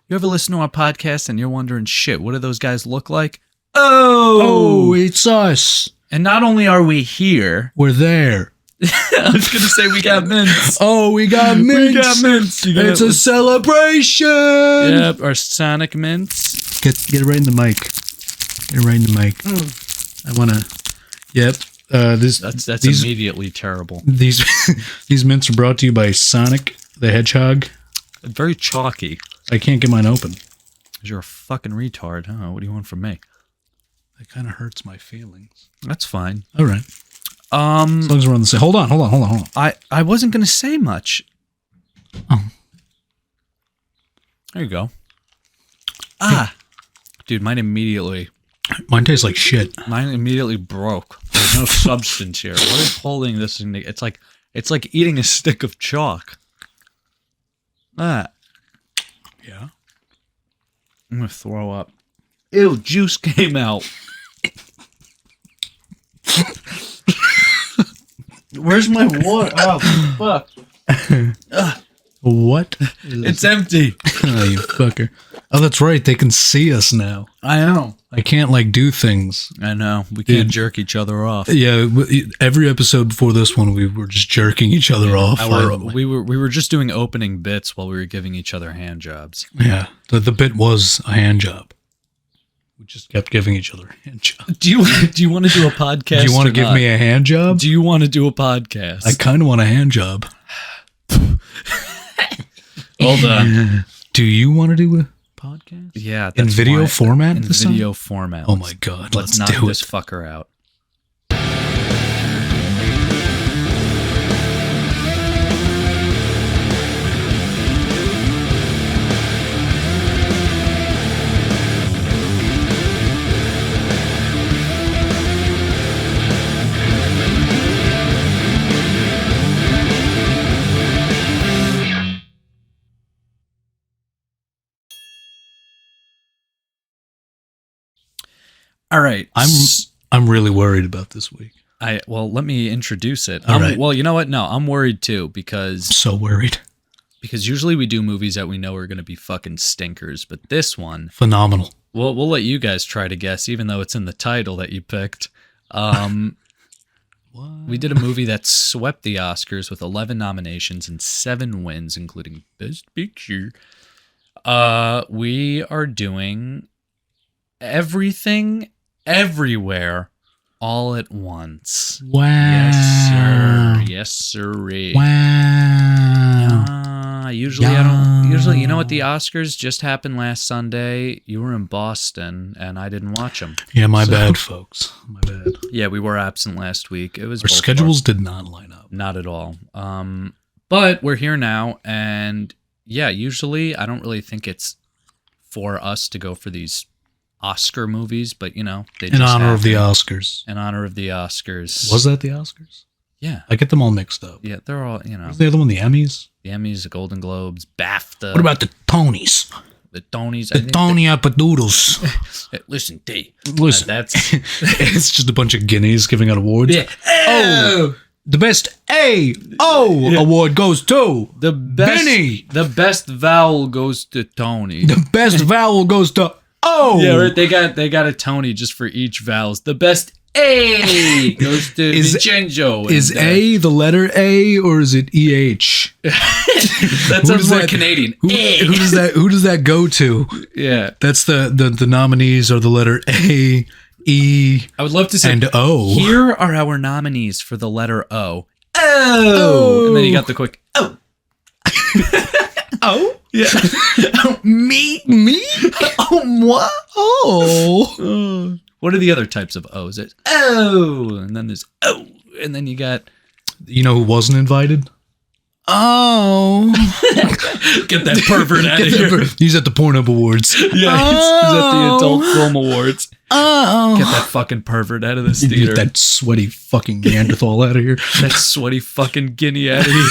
You ever listen to our podcast and you're wondering, shit, what do those guys look like? Oh, it's us. And not only are we here, we're there. I was going to say we got mints. Oh, we got mints. We got mints. It's a celebration. Yep, our Sonic mints. Get it right in the mic. Get it right in the mic. I want to... Yep. That's immediately terrible. These mints are brought to you by Sonic the Hedgehog. Very chalky. I can't get mine open. You're a fucking retard, huh? What do you want from me? That kind of hurts my feelings. That's fine. All right. As long as we're on the same... Hold on. I wasn't going to say much. Oh. There you go. Dude, mine tastes like shit. Mine immediately broke. There's no substance here. What is holding this thing? It's like eating a stick of chalk. Yeah. I'm gonna throw up. Ew, juice came out. Where's my water? Oh, fuck. What? It's empty. Oh, you fucker. Oh, that's right. They can see us now. I know. I can't, do things. I know. We can't jerk each other off. Yeah, every episode before this one, we were just jerking each other off. We were just doing opening bits while we were giving each other hand jobs. Yeah, the bit was a hand job. We just kept giving each other hand jobs. Do you want to do a podcast? Do you want to give me a hand job? Do you want to do a podcast? I kind of want a hand job. Hold on. Do you want to do a podcast? Yeah. In video format? In video format. Oh my God. Let's knock this fucker out. All right. I'm really worried about this week. Well, let me introduce it. All right. Well, you know what? No, I'm worried too because so worried. Because usually we do movies that we know are going to be fucking stinkers, but this one phenomenal. We'll let you guys try to guess, even though it's in the title that you picked. We did a movie that swept the Oscars with 11 nominations and 7 wins, including Best Picture. We are doing Everything, Everywhere, All at Once. Wow. Yes, sir. Yes, sir. Wow. Usually I don't. Usually, you know what? The Oscars just happened last Sunday. You were in Boston, and I didn't watch them. Yeah, my bad, folks. My bad. Yeah, we were absent last week. It was our schedules did not line up. Not at all. But we're here now, and yeah, usually I don't really think it's for us to go for these Oscar movies, but they just in honor happen. Of the Oscars. In honor of the Oscars. Was that the Oscars? Yeah. I get them all mixed up. Yeah, they're all, What's the other one? The Emmys? The Emmys, the Golden Globes, BAFTA. What about the Tonys? The Tonys. The Tony Appadoodles. Listen, D. Listen. That's it's just a bunch of guineas giving out awards. Yeah. Oh. The best award goes to the best Benny. The best vowel goes to Tony. The best vowel goes to O. Yeah, right. They got a Tony just for each vowels. The best A goes to Vincenzo. Is A the letter A or is it EH? That sounds more Canadian. Who does that go to? Yeah. That's the nominees are the letter A, E, I would love to say and O. Here are our nominees for the letter O. Oh. And then you got the quick O. Oh? Yeah. Me? Oh, what? Oh. What are the other types of O's? It's O. And then there's O. And then you got... You know who wasn't invited? Oh. Get that pervert out of here. He's at the Pornhub Awards. Yeah, he's at the Adult Film Awards. Oh. Get that fucking pervert out of this theater. Get that sweaty fucking Neanderthal out of here. That sweaty fucking guinea out of here.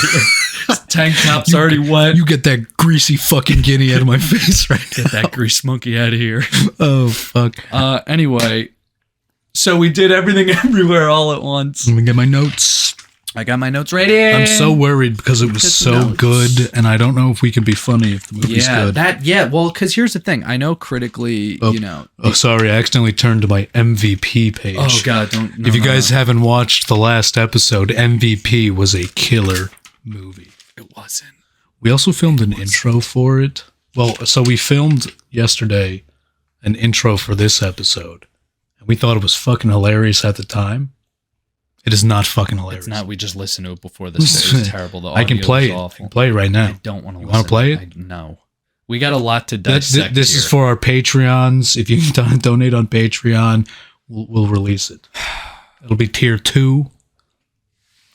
His tank top's already wet. You get that greasy fucking guinea out of my face right now. Get that grease monkey out of here. Oh, fuck. Anyway, so we did Everything Everywhere All at Once. Let me get my notes. I got my notes ready. I'm so worried because it was Get the so notes. good, and I don't know if we can be funny if the movie's good. Well, because here's the thing. I know critically, Oh, sorry, I accidentally turned to my MVP page. Oh God, don't. No, if you guys haven't watched the last episode, MVP was a killer movie. It wasn't. We also filmed an intro for it. Well, so we filmed yesterday an intro for this episode, and we thought it was fucking hilarious at the time. It is not fucking hilarious. It's not. We just listened to it before this. It was terrible. The audio I can play was it. awful. I can play it right now. I don't want to. You want to play it? No. We got a lot to dissect. This is for our Patreons. If you can donate on Patreon, we'll release it. It'll be tier 2.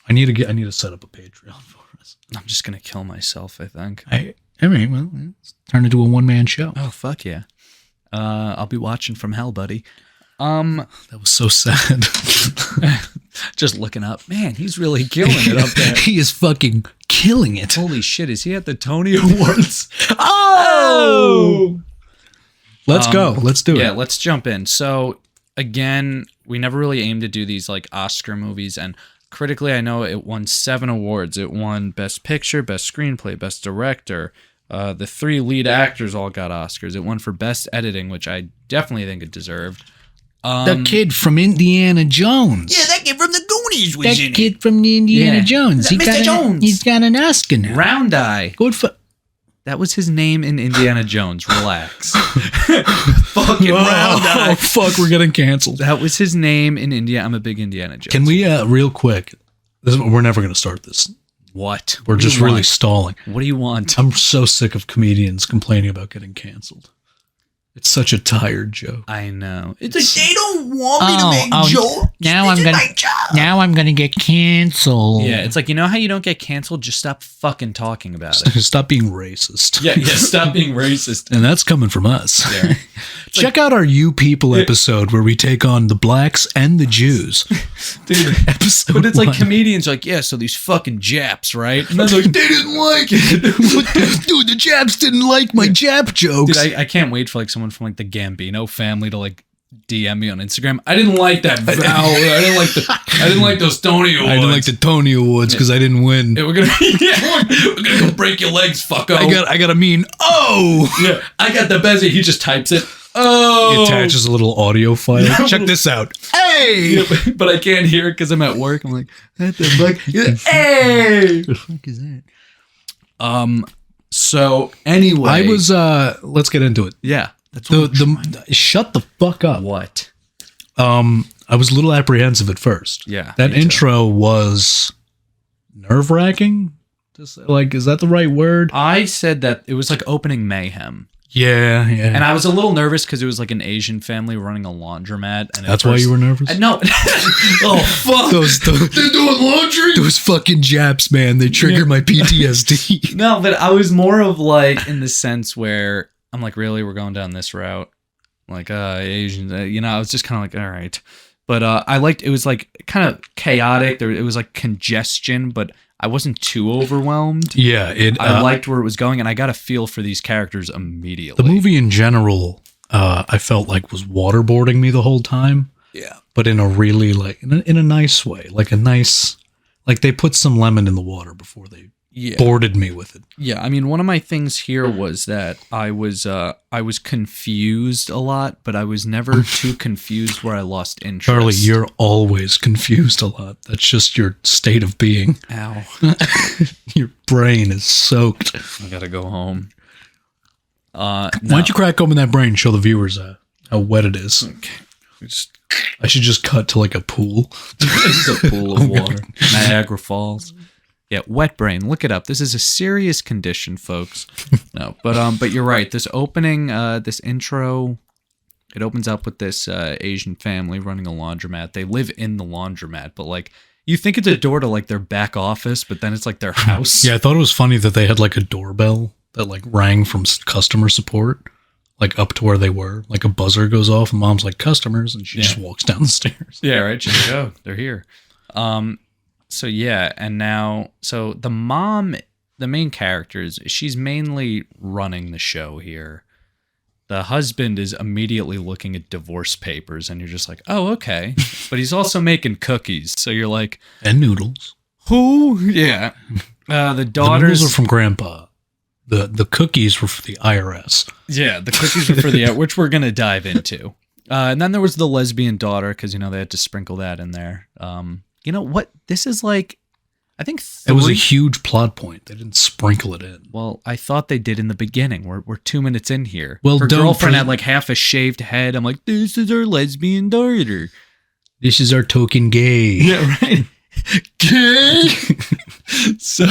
I need to set up a Patreon for us. I'm just gonna kill myself. I think. I mean, well, let's turn it into a one-man show. Oh fuck yeah! I'll be watching from hell, buddy. That was so sad. Just looking up, man, he's really killing it up there. He is fucking killing it. Holy shit, is he at the Tony Awards? Oh! Let's go. Let's do it. Yeah, let's jump in. So, again, we never really aimed to do these like Oscar movies, and critically, I know it won 7 awards. It won Best Picture, Best Screenplay, Best Director. The 3 lead actors all got Oscars. It won for Best Editing, which I definitely think it deserved. The kid from Indiana Jones. Yeah, that kid from the Goonies was in it. That kid from the Indiana Jones. That Mr. Jones. He's got an Oscar now. Round Eye. Good for... That was his name in Indiana Jones. Relax. Fucking Round Eye. Oh, fuck, we're getting canceled. That was his name in India. I'm a big Indiana Jones. Can we, real quick, we're never going to start this. What? We're What do just you really want? stalling. What do you want? I'm so sick of comedians complaining about getting canceled. It's such a tired joke. I know. It's like they don't want me to make jokes. Now I'm gonna get canceled. Yeah, it's like, you know how you don't get canceled? Just stop fucking talking about it. Stop being racist. Yeah, stop being racist. And that's coming from us. Yeah. Check out our You People episode where we take on the blacks and the Jews. Dude, Episode but it's like 1. comedians are like, yeah, so these fucking Japs, right? And then they're like, They didn't like it. Dude, the Japs didn't like my Jap jokes. dude, I can't wait for like someone from like the Gambino family to like DM me on Instagram. I didn't like that Val. I didn't like those Tony Awards. I didn't like the Tony Awards because I didn't win. Yeah, we're gonna go break your legs, fucko. I got a mean Yeah, I got the best. He just types it. Oh, He attaches a little audio file. Check this out. Hey! Yeah, but I can't hear it because I'm at work. I'm like, what the fuck? Hey! What the fuck is that? So anyway, I was let's get into it. yeah. That's what Shut the fuck up. what? I was a little apprehensive at first. Yeah, That me too. intro was nerve-wracking. Like, is that the right word? I said that it was like opening mayhem. Yeah. And I was a little nervous because it was like an Asian family running a laundromat. And That's why you were nervous? No. Oh, fuck. They're doing laundry? Those fucking Japs, man. They trigger my PTSD. No, but I was more of like in the sense where I'm like, really, we're going down this route? Like, Asians, I was just kind of like, all right. But I liked, it was like kind of chaotic. It was like congestion, but I wasn't too overwhelmed. Yeah. I liked where it was going, and I got a feel for these characters immediately. The movie in general, I felt like was waterboarding me the whole time. Yeah. But in a really, like, in a nice way. Like a nice, like they put some lemon in the water before they boarded me with it. Yeah, I mean, one of my things here was that I was confused a lot, but I was never too confused where I lost interest. Charlie, you're always confused a lot. That's just your state of being. Ow. Your brain is soaked. I gotta go home. Why don't you crack open that brain and show the viewers how wet it is? Okay. I should just cut to like a pool. This is a pool of water. Niagara Falls. Yeah, wet brain. Look it up. This is a serious condition, folks. No, but you're right. This opening, this intro, it opens up with this Asian family running a laundromat. They live in the laundromat, but like you think it's a door to like their back office, but then it's like their house. Yeah, I thought it was funny that they had like a doorbell that like rang from customer support, like up to where they were. Like a buzzer goes off, and mom's like customers, and she just walks down the stairs. Yeah, right. She's like, oh, they're here. So yeah, and now, so the mom, the main characters, she's mainly running the show here. The husband is immediately looking at divorce papers, and you're just like, oh, okay. But he's also making cookies, so you're like, And noodles. Who? Yeah. The The daughters noodles are from Grandpa. The cookies were for the IRS. Yeah, the cookies were for the which we're gonna dive into. And then there was the lesbian daughter, because they had to sprinkle that in there. You know what? This is like, I think It was a huge plot point. They didn't sprinkle it in. Well, I thought they did in the beginning. We're 2 minutes in here. Well, her don't girlfriend had like half a shaved head. I'm like, this is our lesbian daughter. This is our token gay. Yeah, right. Gay. So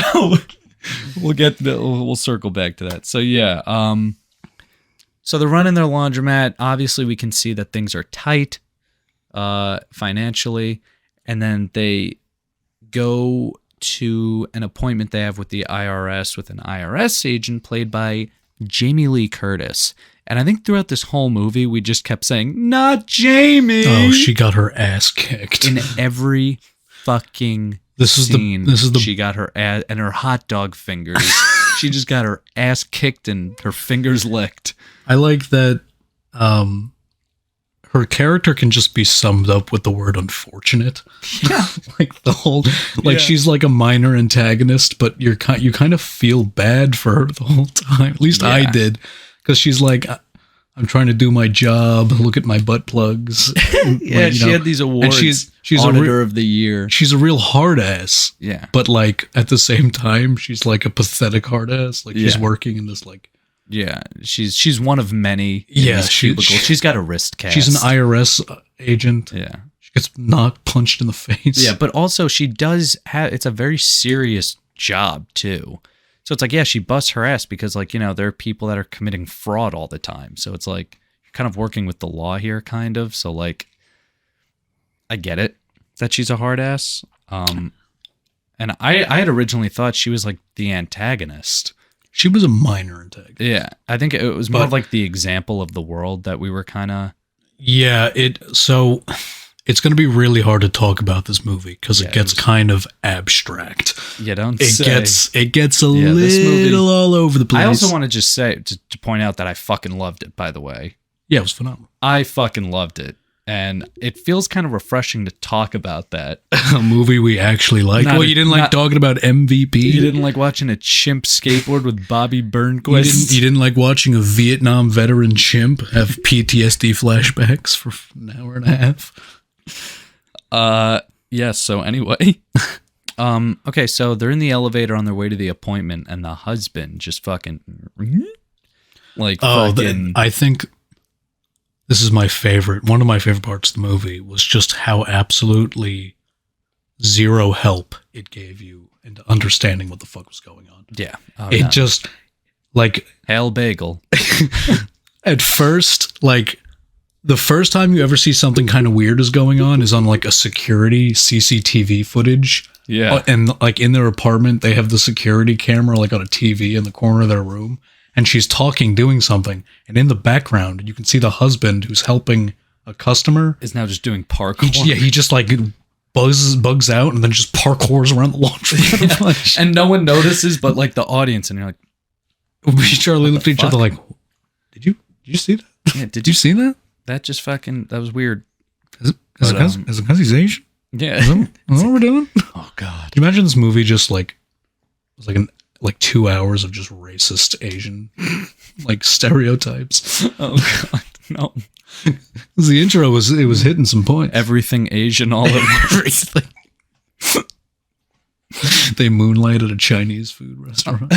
we'll circle back to that. So yeah, so they're running their laundromat. Obviously, we can see that things are tight financially, and then they go to an appointment they have with the IRS with an IRS agent played by Jamie Lee Curtis. And I think throughout this whole movie, we just kept saying, "Not Jamie." Oh, she got her ass kicked in every fucking scene. She got her ass and her hot dog fingers. She just got her ass kicked and her fingers licked. I like that her character can just be summed up with the word unfortunate. Yeah. Like the whole, like she's like a minor antagonist, but you kind of feel bad for her the whole time. At least I did, because she's like, I'm trying to do my job. Look at my butt plugs. Yeah, she had these awards. And she's Auditor of the Year. She's a real hard ass. Yeah. But like at the same time, she's like a pathetic hard ass. Like she's working in this like. Yeah, she's one of many. Yeah, she's got a wrist cast. She's an IRS agent. Yeah, she gets knocked, punched in the face. Yeah, but also she does have. It's a very serious job too. So it's like, yeah, she busts her ass because like there are people that are committing fraud all the time. So it's like you're kind of working with the law here, kind of. So like, I get it that she's a hard ass. And I had originally thought she was like the antagonist. She was a minor antagonist. Yeah, I think it was more of like the example of the world that we were kind of. Yeah, so it's going to be really hard to talk about this movie because it gets kind of abstract. Yeah, don't it say. It gets a little all over the place. I also want to just say to point out that I fucking loved it. By the way, yeah, it was phenomenal. I fucking loved it. And it feels kind of refreshing to talk about that. A movie we actually like. Well, you didn't like talking about MVP? You didn't like watching a chimp skateboard with Bobby Burnquist? You didn't like watching a Vietnam veteran chimp have PTSD flashbacks for an hour and a half? Yes, so anyway. Okay, so they're in the elevator on their way to the appointment, and the husband just fucking... Like, I think... This is my favorite. One of my favorite parts of the movie was just how absolutely zero help it gave you into understanding what the fuck was going on. Yeah. Just like Hail Bagel. At first, like the first time you ever see something kind of weird is going on is on like a security CCTV footage. Yeah. And like in their apartment, they have the security camera like on a TV in the corner of their room. And she's talking, doing something. And in the background, you can see the husband who's helping a customer. Is now just doing parkour. He just like bugs out and then just parkours around the laundry. Yeah. And no one notices but like the audience. And you're like... We Charlie looked at each other like, did you see that? Yeah, did you see that? That just fucking... That was weird. Is it because he's Asian? Yeah. Is that what we're doing? Oh, God. Can you imagine this movie just like... It was like 2 hours of just racist Asian like stereotypes. Oh God, no. The intro was hitting some points. Everything Asian all over everything. They moonlight at a Chinese food restaurant.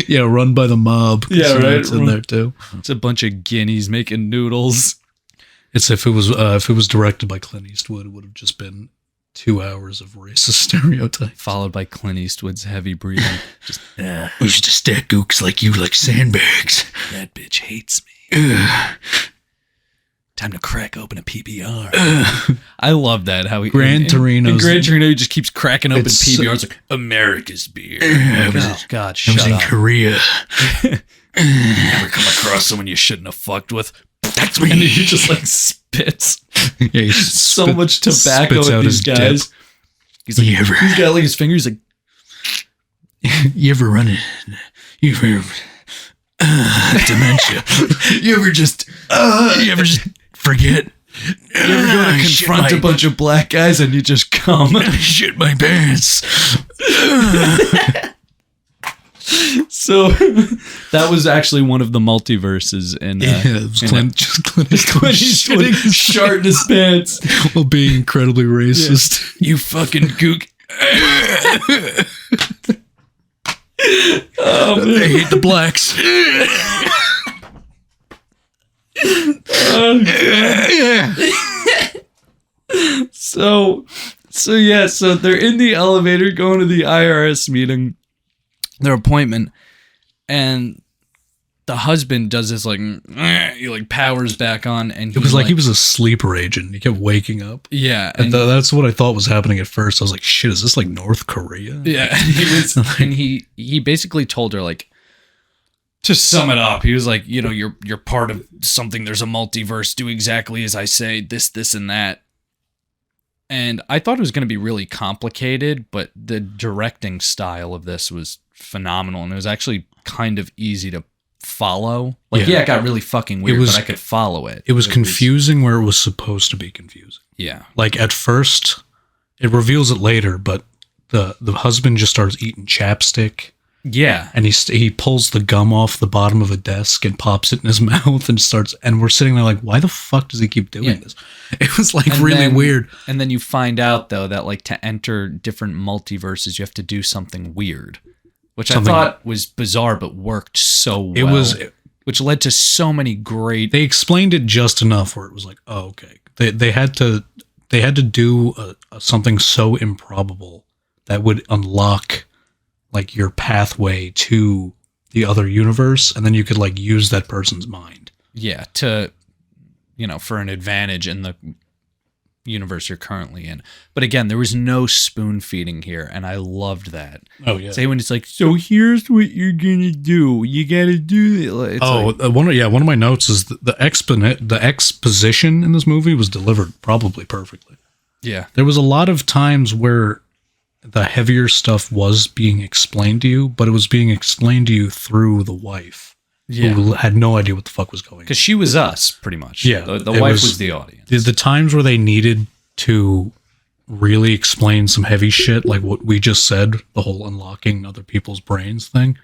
Yeah, run by the mob. Yeah, right. It's in there too. It's a bunch of guineas making noodles. It's if it was directed by Clint Eastwood, it would have just been 2 hours of racist stereotype, followed by Clint Eastwood's heavy breathing. Just, we used to stack gooks like you like sandbags. That bitch hates me. Time to crack open a PBR. I love that. How he Gran Torino. He just keeps cracking open PBRs like America's beer. God, shut up. I was in Korea. Never come across someone you shouldn't have fucked with. That's me. And he just like spits. Yeah, so much tobacco at these guys. Dip. He's like, he's got like his fingers like. You ever run it? You ever dementia? You ever just forget You ever go to confront a bunch of black guys and you just come? Shit my pants. So that was actually one of the multiverses in it was Clint shart in his pants while being incredibly racist. You fucking gook. Oh, I hate the blacks. So they're in the elevator going to the IRS meeting, their appointment, and the husband does this he like powers back on, and it was like he was a sleeper agent. He kept waking up. Yeah, and that's what I thought was happening at first. I was like, shit, is this like North Korea? Yeah, and he basically told her, like, to sum it up, he was like, you know, you're part of something. There's a multiverse. Do exactly as I say. This, and that. And I thought it was going to be really complicated, but the directing style of this was phenomenal, and it was actually kind of easy to follow. Like, yeah, it got really fucking weird, but I could follow it. It was confusing where it was supposed to be confusing. Yeah. Like, at first, it reveals it later, but the husband just starts eating chapstick. Yeah. And he pulls the gum off the bottom of a desk and pops it in his mouth and we're sitting there like, why the fuck does he keep doing this? It was like really weird. And then you find out, though, that like to enter different multiverses, you have to do something weird, which I thought was bizarre, but worked so well. Which led to so many great... They explained it just enough where it was like, oh, okay. They had to do something so improbable that would unlock like your pathway to the other universe, and then you could like use that person's mind. Yeah, to, you know, for an advantage in the universe you're currently in. But again, there was no spoon feeding here, and I loved that. Oh yeah. Say when it's like, so here's what you're gonna do. You gotta do it. One of my notes is the exposition in this movie was delivered probably perfectly. Yeah. There was a lot of times where the heavier stuff was being explained to you, but it was being explained to you through the wife, who had no idea what the fuck was going on. Because she was us, pretty much. Yeah. The wife was the audience. The times where they needed to really explain some heavy shit, like what we just said, the whole unlocking other people's brains thing,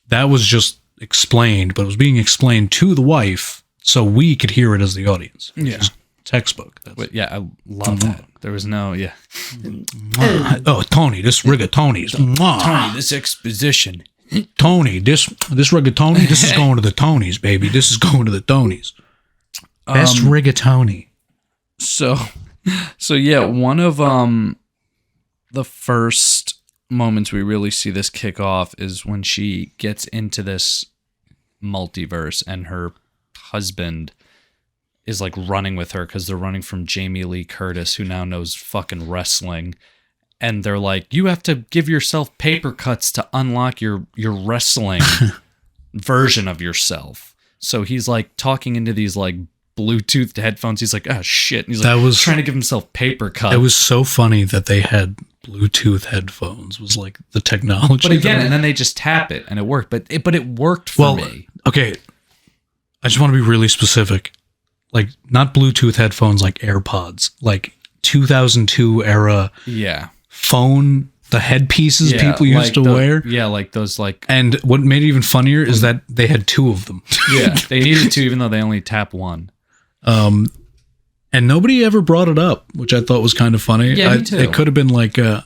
that was just explained, but it was being explained to the wife so we could hear it as the audience. Yeah. Textbook. I love that. There was no, Oh, Tony, this rigatoni's. Tony, this exposition. Tony, this rigatoni, this is going to the Tonys, baby. This is going to the Tonys. Best rigatoni. So yeah, one of the first moments we really see this kick off is when she gets into this multiverse and her husband is like running with her because they're running from Jamie Lee Curtis, who now knows fucking wrestling. And they're like, you have to give yourself paper cuts to unlock your wrestling version of yourself. So he's like talking into these like Bluetooth headphones. He's like, oh shit. And he's like trying to give himself paper cuts. It was so funny that they had Bluetooth headphones, was like the technology. But again, and then they just tap it and it worked. But it worked for me. Okay. I just want to be really specific. Like, not Bluetooth headphones like AirPods, like 2002 era phone, the headpieces people used to wear. Yeah, like those like... And what made it even funnier is that they had two of them. Yeah, they needed two even though they only tap one. And nobody ever brought it up, which I thought was kind of funny. Yeah, me too. It could have been like they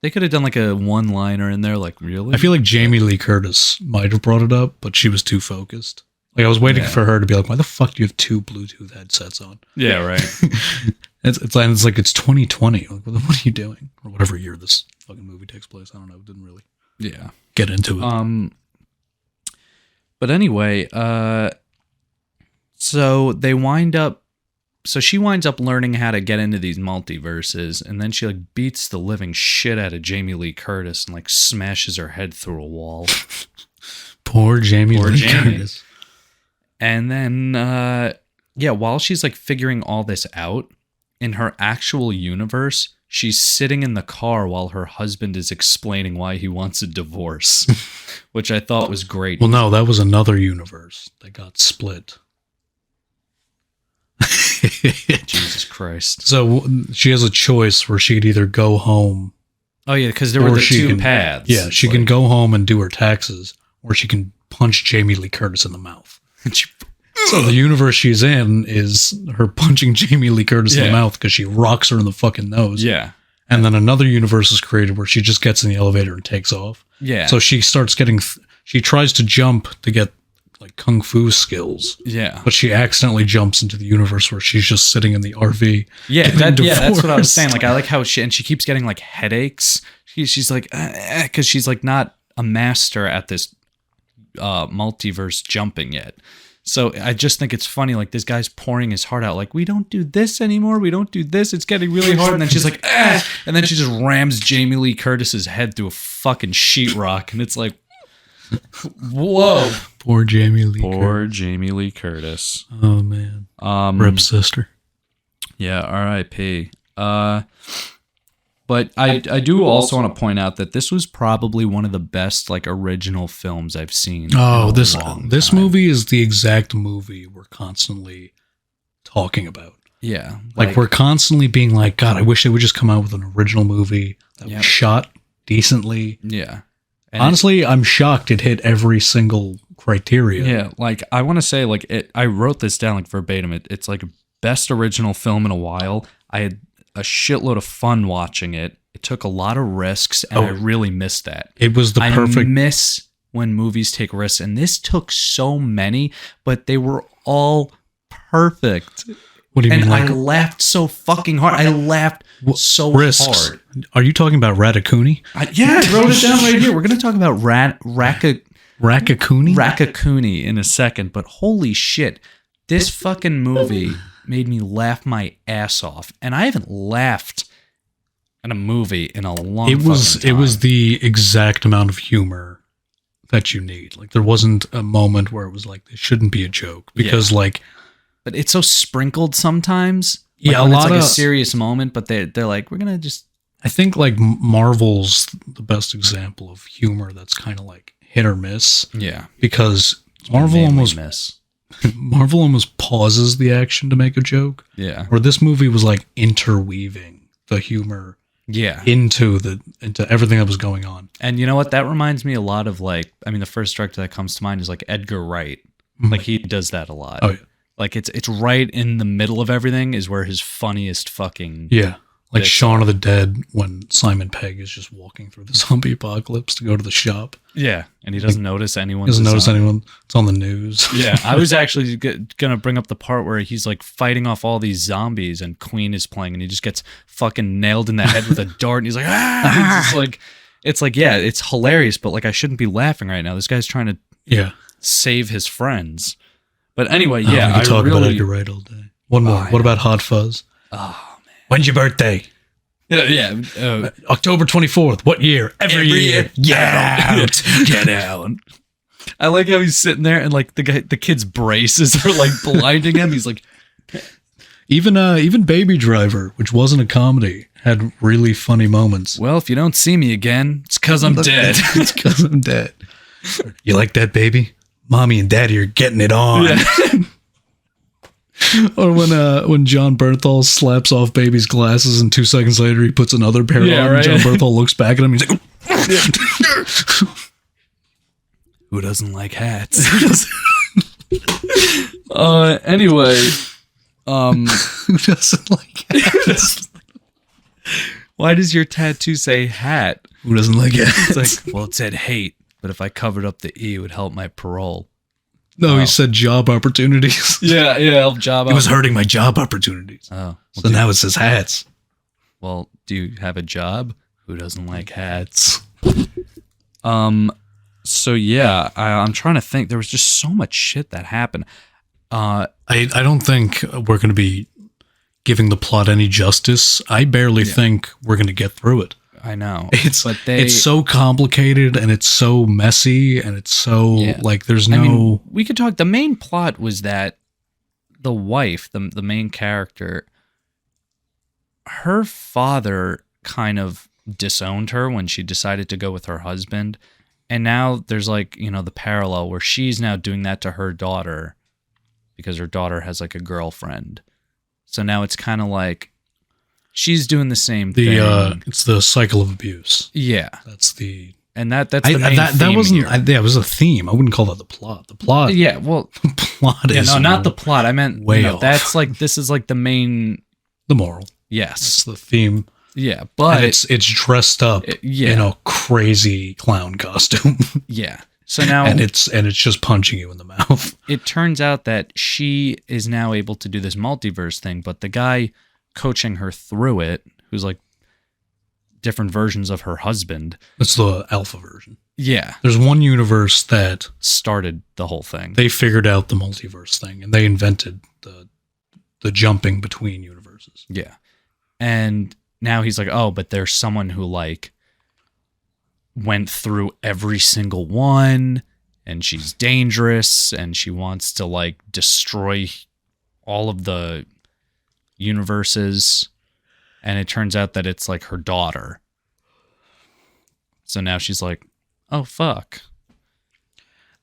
could have done like a one-liner in there, like, really? I feel like Jamie Lee Curtis might have brought it up, but she was too focused. Like, I was waiting for her to be like, why the fuck do you have two Bluetooth headsets on? Yeah, right. It's like, it's 2020. Like, what are you doing? Or whatever year this fucking movie takes place. I don't know. It didn't really get into it. But anyway, so she winds up learning how to get into these multiverses, and then she like beats the living shit out of Jamie Lee Curtis and like smashes her head through a wall. Poor Jamie Lee Curtis. And then, while she's like figuring all this out, in her actual universe, she's sitting in the car while her husband is explaining why he wants a divorce, which I thought was great. Well, no, that was another universe that got split. Jesus Christ. So she has a choice where she could either go home. Oh, yeah, because there were the two paths. Yeah, she can go home and do her taxes, or she can punch Jamie Lee Curtis in the mouth. So the universe she's in is her punching Jamie Lee Curtis in the mouth because she rocks her in the fucking nose. Yeah. And then another universe is created where she just gets in the elevator and takes off. Yeah. So she starts getting, she tries to jump to get like kung fu skills. Yeah. But she accidentally jumps into the universe where she's just sitting in the RV. Yeah, that's what I was saying. Like, I like how she keeps getting like headaches. She's like, because she's like not a master at this multiverse jumping yet. So I just think it's funny, like this guy's pouring his heart out, like, we don't do this anymore, we don't do this, it's getting really hard, and then she's like, and then she just rams Jamie Lee Curtis's head through a fucking sheetrock, and it's like, whoa. Poor Jamie Lee Curtis. Jamie Lee Curtis. Oh, man. Rip sister. Yeah, R.I.P. But I do also want to point out that this was probably one of the best like original films I've seen. Oh, this movie is the exact movie we're constantly talking about. Yeah, like we're constantly being like, God, I wish they would just come out with an original movie that was shot decently. Yeah, and honestly, I'm shocked it hit every single criteria. Yeah, like I want to say like I wrote this down like verbatim. It's like best original film in a while. I had a shitload of fun watching it. It took a lot of risks, and I really missed that. It was the perfect... I miss when movies take risks, and this took so many, but they were all perfect. What do you mean? Like, I laughed so fucking hard. I laughed so risks. hard. Are you talking about Ratatouille? I wrote it down right here. We're going to talk about Ratatouille in a second, but holy shit, this fucking movie made me laugh my ass off, and I haven't laughed at a movie in a long time. It was the exact amount of humor that you need. Like there wasn't a moment where it was like this shouldn't be a joke because but it's so sprinkled sometimes. Like, a lot of a serious moment, but they're like, we're gonna just. I think like Marvel's the best example of humor that's kind of like hit or miss. Yeah, because Marvel almost pauses the action to make a joke. Yeah. Where this movie was like interweaving the humor into everything that was going on. And you know what? That reminds me a lot of like, I mean, the first director that comes to mind is like Edgar Wright. Like he does that a lot. Oh yeah. Like it's right in the middle of everything is where his funniest fucking like Shaun of the Dead when Simon Pegg is just walking through the zombie apocalypse to go to the shop. Yeah, and he doesn't notice anyone. Doesn't notice anyone. It's on the news. Yeah, I was actually gonna bring up the part where he's like fighting off all these zombies and Queen is playing and he just gets fucking nailed in the head with a dart and he's like, it's like it's hilarious, but like I shouldn't be laughing right now. This guy's trying to save his friends. But anyway, we can talk about Edgar Wright all day. One more. What about Hot Fuzz? Oh. When's your birthday? Yeah. October 24th. What year? Every year. Get out. Get out. I like how he's sitting there and like the kid's braces are like blinding him. He's like, even Baby Driver, which wasn't a comedy, had really funny moments. Well, if you don't see me again, it's because I'm dead. It's because I'm dead. You like that, baby? Mommy and Daddy are getting it on. Yeah. Or when John Bernthal slaps off Baby's glasses and 2 seconds later he puts another pair on and John Bernthal looks back at him and he's like, who doesn't like hats? Anyway, who doesn't like hats? Why does your tattoo say hat? Who doesn't like hats? It's like, well, it said hate, but if I covered up the E, it would help my parole. No, he said job opportunities. Yeah, help job. It was hurting my job opportunities. Oh, well, so now it says hats. Well, do you have a job? Who doesn't like hats? So yeah, I'm trying to think. There was just so much shit that happened. I don't think we're going to be giving the plot any justice. I barely think we're going to get through it. I know. It's so complicated and it's so messy and it's so like there's no... I mean, we could talk... The main plot was that the wife, the main character, her father kind of disowned her when she decided to go with her husband. And now there's like, the parallel where she's now doing that to her daughter because her daughter has like a girlfriend. So now it's kind of like she's doing the same thing. It's the cycle of abuse. Yeah. That's the... And that's the main that theme wasn't... here. it was a theme. I wouldn't call that the plot. The plot... Yeah, well... plot is... no, not the plot. I meant... way off. That's like... This is like the main... The moral. Yes. It's the theme. Yeah, but... And it's dressed up in a crazy clown costume. Yeah. So now... and it's just punching you in the mouth. It turns out that she is now able to do this multiverse thing, but the guy coaching her through it, who's like different versions of her husband. It's the alpha version. Yeah. There's one universe that started the whole thing. They figured out the multiverse thing, and they invented the jumping between universes. Yeah. And now he's like, oh, but there's someone who like went through every single one, and she's dangerous, and she wants to like destroy all of the universes. And it turns out that it's like her daughter. So now she's like, oh, fuck.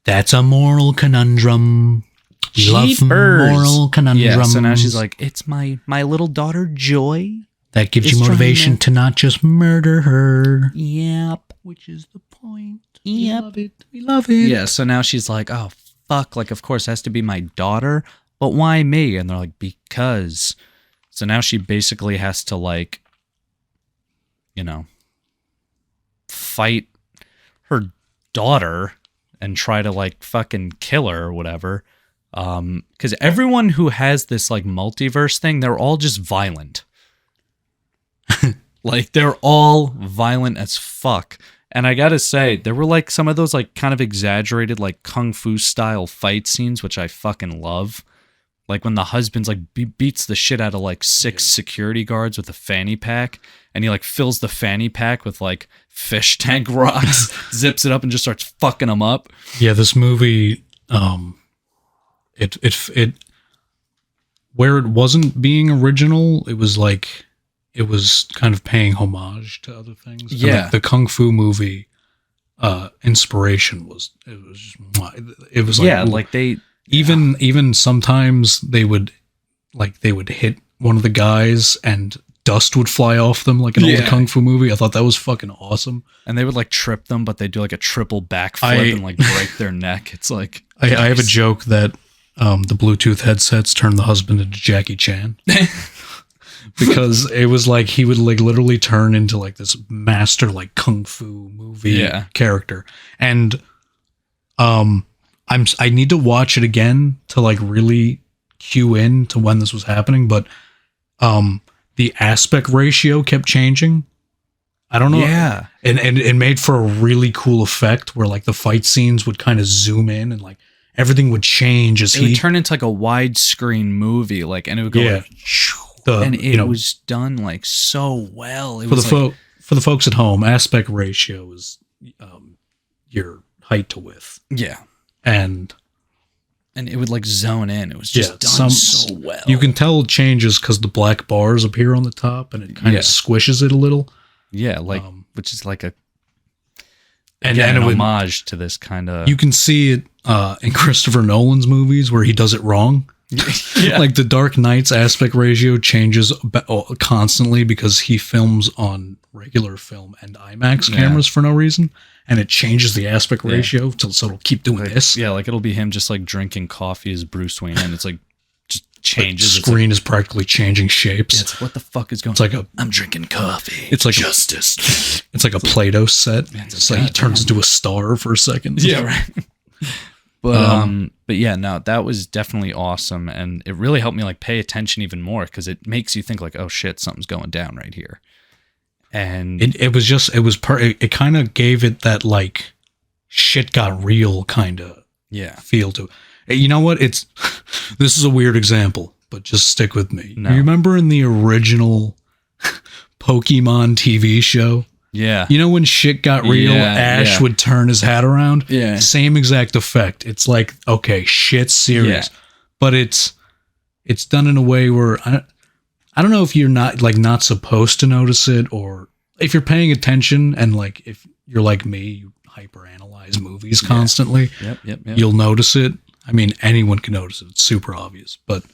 That's a moral conundrum. We love moral conundrums. Yeah, so now she's like, it's my little daughter, Joy. That gives you motivation to not just murder her. Yep. Which is the point. Yep. We love it. Yeah, so now she's like, oh, fuck. Like, of course, it has to be my daughter. But why me? And they're like, because... So now she basically has to like, you know, fight her daughter and try to like fucking kill her or whatever. Because everyone who has this like multiverse thing, they're all just violent. Like they're all violent as fuck. And I gotta say, there were like some of those like kind of exaggerated like kung fu style fight scenes, which I fucking love. Like when the husband's like beats the shit out of like 6 security guards with a fanny pack, and he like fills the fanny pack with like fish tank rocks, zips it up, and just starts fucking them up. Yeah, this movie, it where it wasn't being original, it was like it was kind of paying homage to other things. Yeah, and, like, the kung fu movie inspiration was like, yeah, like they. Even sometimes they would hit one of the guys and dust would fly off them like an old kung fu movie. I thought that was fucking awesome. And they would like trip them, but they do like a triple backflip and like break their neck. It's like I have a joke that the Bluetooth headsets turned the husband into Jackie Chan. Because it was like he would like literally turn into like this master like kung fu movie character. And I need to watch it again to like really cue in to when this was happening, but the aspect ratio kept changing. I don't know. Yeah. And it made for a really cool effect where like the fight scenes would kind of zoom in and like everything would change as it would turn into like a widescreen movie, like, and it would go like, and it was done like so well. It for was for the folks at home, aspect ratio is your height to width. Yeah. And it would like zone in. It was just done so well. You can tell it changes because the black bars appear on the top, and it kind of squishes it a little. Yeah, like which is like a an homage to this kind of. You can see it in Christopher Nolan's movies where he does it wrong. Yeah. Like the Dark Knight's aspect ratio changes constantly because he films on regular film and IMAX cameras for no reason. And it changes the aspect ratio so it'll keep doing this. Yeah, like it'll be him just like drinking coffee as Bruce Wayne, and it's like just changes. The screen is practically changing shapes. Yeah, it's what the fuck is going on? It's like I'm drinking coffee. It's like justice. It's like a Play-Doh set. It's like he turns into a star for a second. Yeah, right. But yeah, no, that was definitely awesome, and it really helped me like pay attention even more because it makes you think like, oh shit, something's going down right here. And it kind of gave it that like shit got real kind of feel to it. You know what? This is a weird example, but just stick with me. No. You remember in the original Pokemon TV show? Yeah. You know when shit got real, Ash would turn his hat around? Yeah. Same exact effect. It's like, okay, shit's serious. But it's done in a way where I don't know if you're not supposed to notice it, or if you're paying attention and like if you're like me, you hyperanalyze movies constantly. Yep. You'll notice it. I mean, anyone can notice it. It's super obvious, but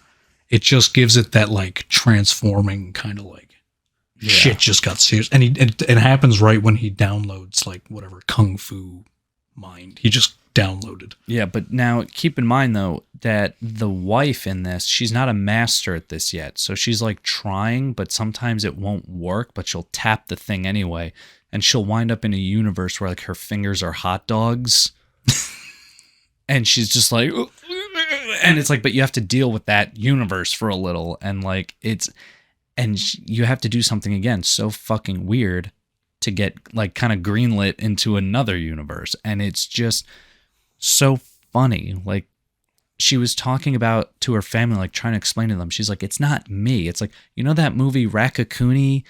it just gives it that like transforming kind of like shit just got serious. And it happens right when he downloads like whatever Kung Fu Mind he just downloaded. Yeah, but now keep in mind though that the wife in this, she's not a master at this yet. So she's like trying, but sometimes it won't work, but she'll tap the thing anyway. And she'll wind up in a universe where like her fingers are hot dogs. And she's just like, and it's like, but you have to deal with that universe for a little. And like, you have to do something again so fucking weird to get like kind of greenlit into another universe. And it's just so funny. Like, she was talking about to her family, like trying to explain to them. She's like, it's not me. It's like, you know that movie Raccacoonie?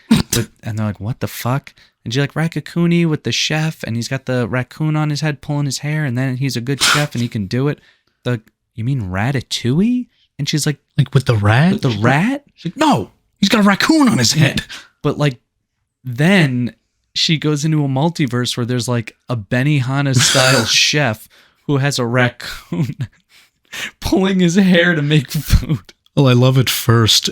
And they're like, what the fuck? And she's like, Raccacoonie with the chef, and he's got the raccoon on his head pulling his hair, and then he's a good chef and he can do it. You mean Ratatouille? And she's like with the rat? With the rat? She's like, no, he's got a raccoon on his head. But like, then she goes into a multiverse where there's like a Benihana style chef who has a raccoon pulling his hair to make food. Well, I love it first.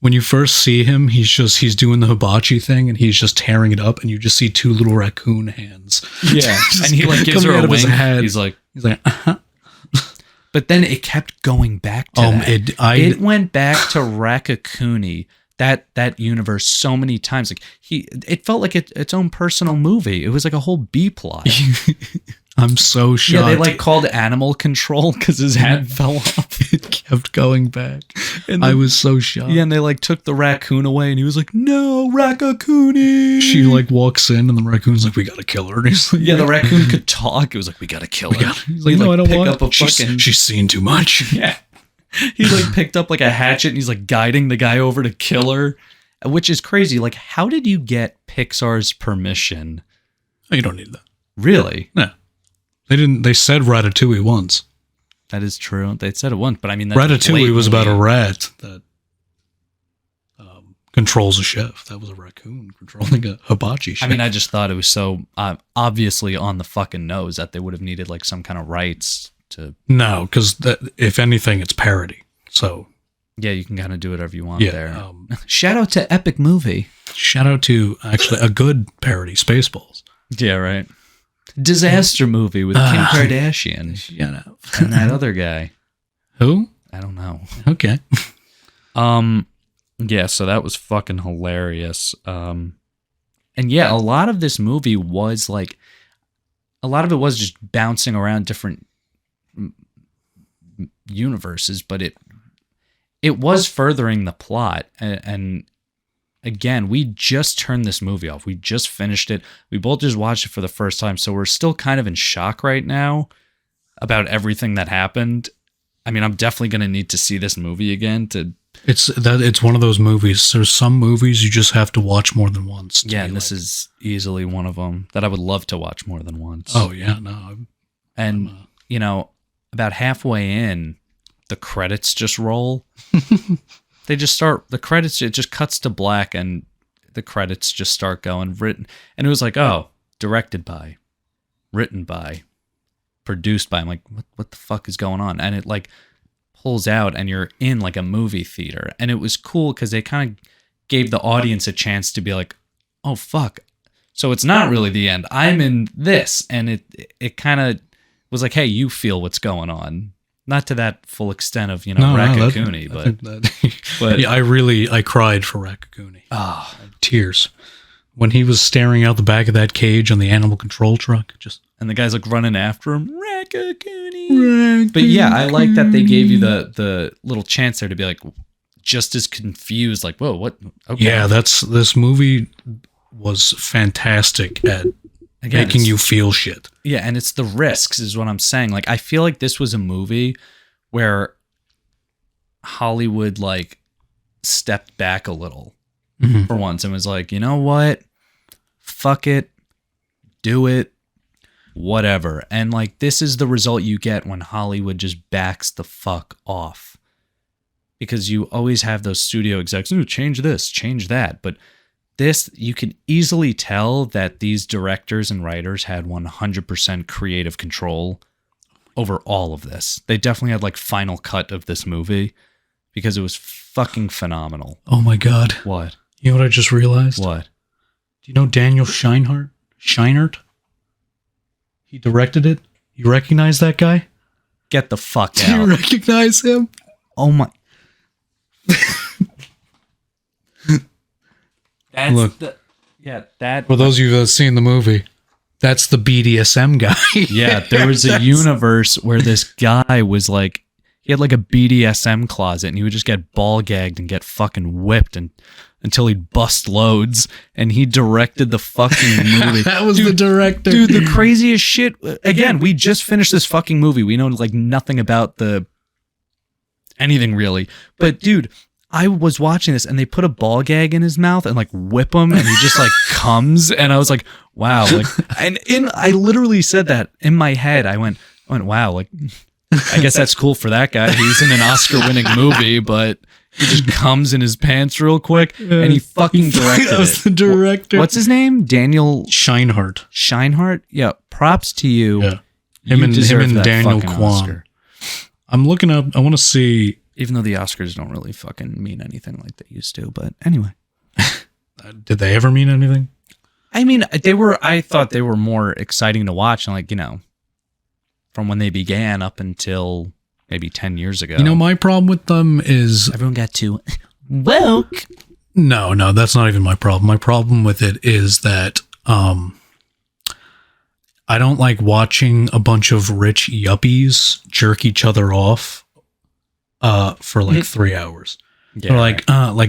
When you first see him, he's doing the hibachi thing and he's just tearing it up, and you just see two little raccoon hands. Yeah. And he like gives her a wink. He's like, uh-huh. But then it kept going back to that. It went back to Raccacoonie, that universe so many times. Like it felt like its own personal movie. It was like a whole B plot. I'm so shocked. Yeah, they like called animal control because his hat fell off. It kept going back. And I was so shocked. Yeah, and they like took the raccoon away, and he was like, "No, Raccacoonie." She like walks in, and the raccoon's like, "We gotta kill her." And he's like, yeah, the raccoon could talk. It was like, "We gotta kill her." He's like, "No, I don't want." She's seen too much. Yeah, he like picked up like a hatchet, and he's like guiding the guy over to kill her, which is crazy. Like, how did you get Pixar's permission? Oh, you don't need that. Really? No. They didn't. They said Ratatouille once. That is true. They said it once, but I mean, that's Ratatouille was about a rat that controls a chef. That was a raccoon controlling a hibachi chef. I mean, I just thought it was so obviously on the fucking nose that they would have needed like some kind of rights to. No, because if anything, it's parody. So yeah, you can kind of do whatever you want there. Shout out to Epic Movie. Shout out to actually a good parody, Spaceballs. Yeah, right. Disaster movie with Kim Kardashian. Shut up. And that other guy. Who? I don't know. Okay. Yeah, so that was fucking hilarious. And yeah, a lot of this movie was like, a lot of it was just bouncing around different universes, but it was furthering the plot. And again, we just turned this movie off. We just finished it. We both just watched it for the first time, so we're still kind of in shock right now about everything that happened. I mean, I'm definitely going to need to see this movie again to... It's one of those movies. There's some movies you just have to watch more than once. Yeah, and this is easily one of them that I would love to watch more than once. Oh, yeah, no. You know, about halfway in, the credits just roll. They just start, the credits, it just cuts to black and the credits just start going, written. And it was like, oh, directed by, written by, produced by. I'm like, what the fuck is going on? And it like pulls out and you're in like a movie theater. And it was cool because they kind of gave the audience a chance to be like, oh, fuck. So it's not really the end. I'm in this. And it kind of was like, hey, you feel what's going on. Not to that full extent of, Raccacoonie, but yeah, I cried for Raccacoonie. Tears. When he was staring out the back of that cage on the animal control truck, and the guy's like running after him, Raccacoonie. But yeah, I like that they gave you the little chance there to be like just as confused, like, whoa, what? Okay. Yeah, this movie was fantastic at making you feel shit. Yeah, and it's the risks is what I'm saying. Like, I feel like this was a movie where Hollywood like stepped back a little for once and was like, you know what? Fuck it. Do it. Whatever. And like, this is the result you get when Hollywood just backs the fuck off. Because you always have those studio execs, ooh, change this, change that. But this, you can easily tell that these directors and writers had 100% creative control over all of this. They definitely had like final cut of this movie because it was fucking phenomenal. Oh my God. What? You know what I just realized? What? Do you know Daniel Scheinert? Scheinert? He directed it. You recognize that guy? Get the fuck Do you out. recognize him? Oh my. That's Look. that. For those of you that have seen the movie, that's the BDSM guy. Yeah, there was a universe where this guy was like, he had like a BDSM closet and he would just get ball gagged and get fucking whipped until he'd bust loads, and he directed the fucking movie. That was the director. Dude, the craziest shit. Again, we just finished this fucking movie. We know like nothing about anything really. But dude, I was watching this and they put a ball gag in his mouth and like whip him and he just like comes, and I was like, wow. Like, and I literally said that in my head. I went, wow, like I guess that's cool for that guy. He's in an Oscar-winning movie, but he just comes in his pants real quick and he fucking directed That was it. the director. What's his name? Daniel Scheinert? Scheinert? Yeah, props to you. Yeah. You Him and deserve that Daniel fucking Kwan. Oscar. I'm looking up. I want to see. Even though the Oscars don't really fucking mean anything like they used to, but anyway. Did they ever mean anything? I mean, I thought they were more exciting to watch, and like, you know, from when they began up until maybe 10 years ago. You know, my problem with them is everyone got too woke. no, that's not even my problem. My problem with it is that I don't like watching a bunch of rich yuppies jerk each other off for like 3 hours. Yeah, Or like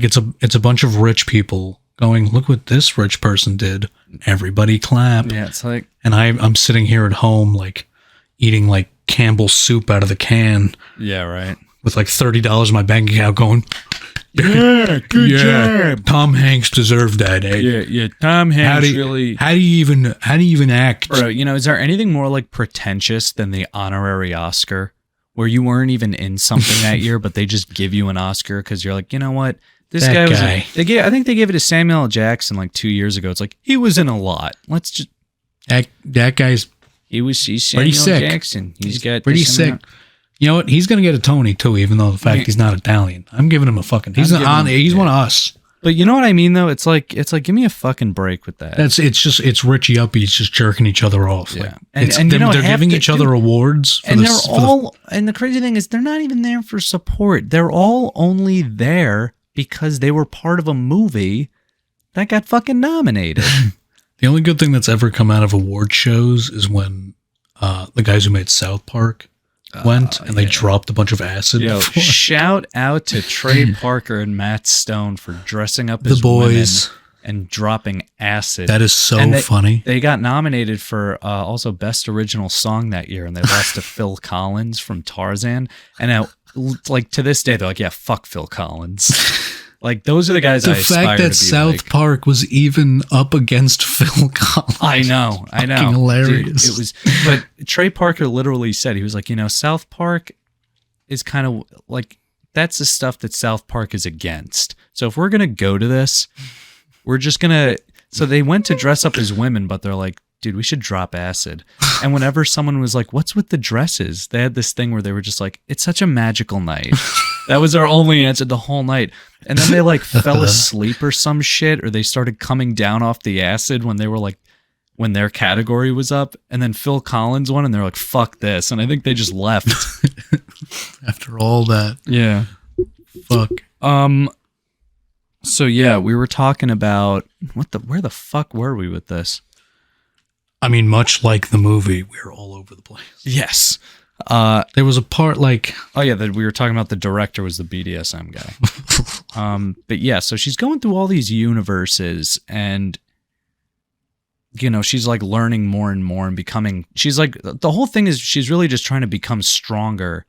it's a bunch of rich people going, look what this rich person did. Everybody clap. Yeah, it's like, And I'm sitting here at home like eating like Campbell's soup out of the can yeah, right. with like $30 in my bank account going, Yeah, good job. Tom Hanks deserved that, eh? Yeah. Tom Hanks really. How do you even act? Bro, you know, is there anything more like pretentious than the honorary Oscar, where you weren't even in something that year, but they just give you an Oscar because you're like, you know what, this That guy was. guy. I think they gave it to Samuel L. Jackson like 2 years ago. It's like he was in a lot. Let's just. That guy's He's pretty Samuel sick. Jackson. He's got pretty this sick. amount- You know what? He's gonna get a Tony too, even though the fact he's not Italian. I'm giving him a fucking. He's one of us. But you know what I mean, though. It's like give me a fucking break with that. It's rich yuppies just jerking each other off. Yeah. Like, And you know, they're giving each other awards. For and this, they're all. And the crazy thing is, they're not even there for support. They're all only there because they were part of a movie that got fucking nominated. the only good thing that's ever come out of award shows is when the guys who made South Park went and they dropped a bunch of acid. Yo, before. shout out to Trey Parker and Matt Stone for dressing up The as boys. women and dropping acid. That is so And funny. They got nominated for also Best Original Song that year, and they lost to Phil Collins from Tarzan. And now, like, to this day, they're like, yeah, fuck Phil Collins. Like, those are the guys I The aspire fact to be that South like. Park was even up against Phil Collins. I know. Fucking hilarious. Dude, it was, but Trey Parker literally said, he was like, you know, South Park is kind of like, that's the stuff that South Park is against. So if we're going to go to this, we're just going to, so they went to dress up as women, but they're like, dude, we should drop acid. And whenever someone was like, what's with the dresses? They had this thing where they were just like, it's such a magical night. That was our only answer the whole night. And then they like fell asleep or some shit, or they started coming down off the acid when they were like, when their category was up. And then Phil Collins won, and they're like, fuck this. And I think they just left. After all that. Yeah. Fuck. So yeah, we were talking about where the fuck were we with this? I mean, much like the movie, we were all over the place. Yes. There was a part like, Oh yeah, that we were talking about the director was the BDSM guy. But yeah, so she's going through all these universes, and you know, she's like learning more and more and becoming. She's like, the whole thing is she's really just trying to become stronger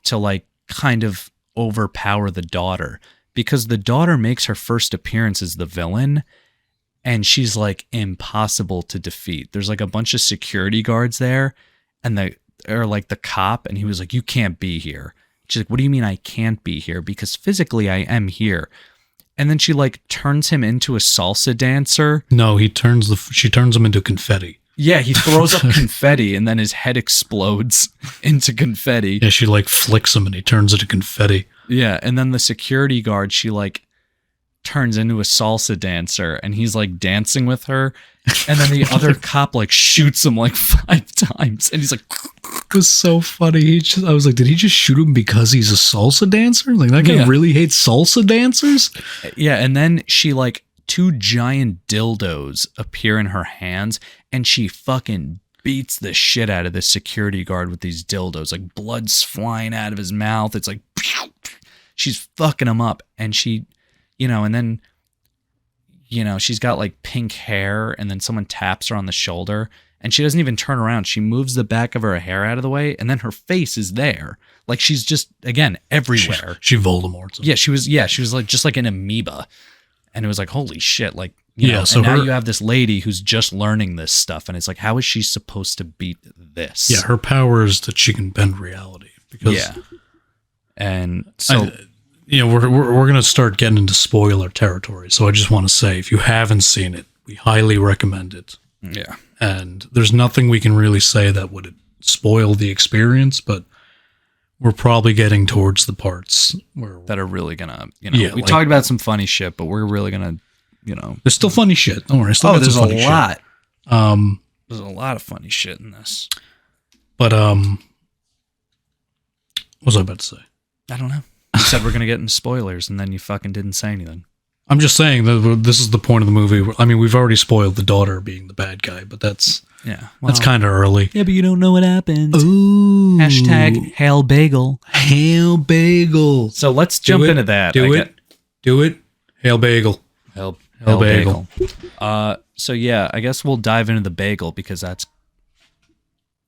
to like kind of overpower the daughter, because the daughter makes her first appearance as the villain. And she's like impossible to defeat. There's like a bunch of security guards there, and or like the cop, and he was like, you can't be here. She's like, what do you mean I can't be here? Because physically I am here. And then she like turns him into a salsa dancer. no, she turns him into confetti. Yeah, he throws up confetti and then his head explodes into confetti. Yeah, she like flicks him and he turns into confetti. Yeah, and then the security guard, she like turns into a salsa dancer and he's like dancing with her. And then the other cop like shoots him like 5 times and he's like, It was so funny. I was like, did he just shoot him because he's a salsa dancer? Like that guy really hates salsa dancers? yeah. And then she like 2 giant dildos appear in her hands and she fucking beats the shit out of this security guard with these dildos. Like blood's flying out of his mouth. It's like, she's fucking him up. And she, and then, she's got like pink hair and then someone taps her on the shoulder and she doesn't even turn around. She moves the back of her hair out of the way and then her face is there. Like she's just, again, everywhere. She Voldemort's him. Yeah, she was like just like an amoeba. And it was like, holy shit. Like, so and now you have this lady who's just learning this stuff. And it's like, how is she supposed to beat this? Yeah, her power is that she can bend reality. Because, And so, we're going to start getting into spoiler territory. So I just want to say, if you haven't seen it, we highly recommend it. Yeah. And there's nothing we can really say that would spoil the experience, but we're probably getting towards the parts where that are really gonna, we talked about some funny shit, but we're really gonna, there's still funny shit. Don't worry. Still there's some a funny lot. Shit. There's a lot of funny shit in this. But what was I about to say? I don't know. You said we're gonna get into spoilers, and then you fucking didn't say anything. I'm just saying that this is the point of the movie. I mean, we've already spoiled the daughter being the bad guy, but that's kind of early. Yeah, but you don't know what happens. Ooh. Hashtag Hail Bagel. Hail Bagel. So let's jump into that. Do it. Hail Bagel. Hail Bagel. So yeah, I guess we'll dive into the bagel because that's.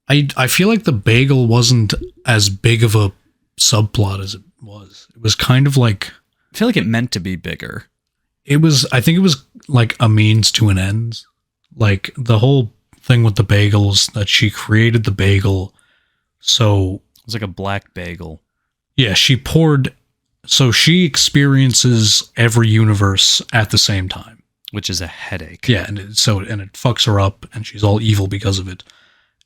I feel like the bagel wasn't as big of a subplot as it was. It was kind of like. I feel like it meant to be bigger. I think it was like a means to an end. Like the whole thing with the bagels, that she created the bagel. So it was like a black bagel. Yeah, she experiences every universe at the same time, which is a headache. Yeah, and it fucks her up and she's all evil because of it.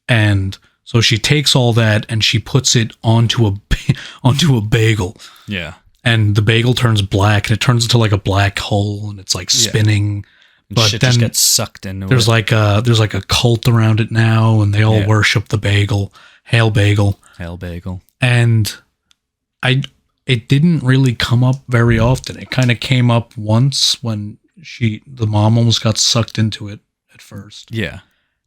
And so she takes all that and she puts it onto a bagel. Yeah. And the bagel turns black and it turns into like a black hole and it's like spinning. And but shit then just gets sucked into there's it. There's like a cult around it now and they all worship the bagel. Hail Bagel. Hail Bagel. And it didn't really come up very often. It kind of came up once when the mom almost got sucked into it at first. Yeah.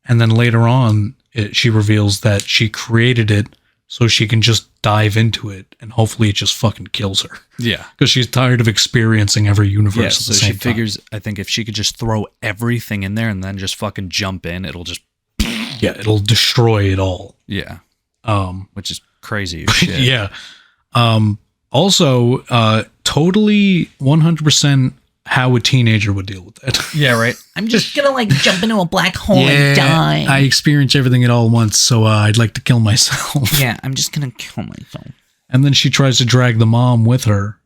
And then later on, she reveals that she created it so she can just dive into it and hopefully it just fucking kills her. Yeah. Because she's tired of experiencing every universe at the same time. So she figures, I think if she could just throw everything in there and then just fucking jump in, it'll just... Yeah, it'll destroy it all. Yeah. Which is crazy as shit. Yeah. Also, totally 100% how a teenager would deal with that. Yeah, right. I'm just gonna like jump into a black hole and die. I experience everything at all once, so I'd like to kill myself. Yeah, I'm just gonna kill myself. And then she tries to drag the mom with her,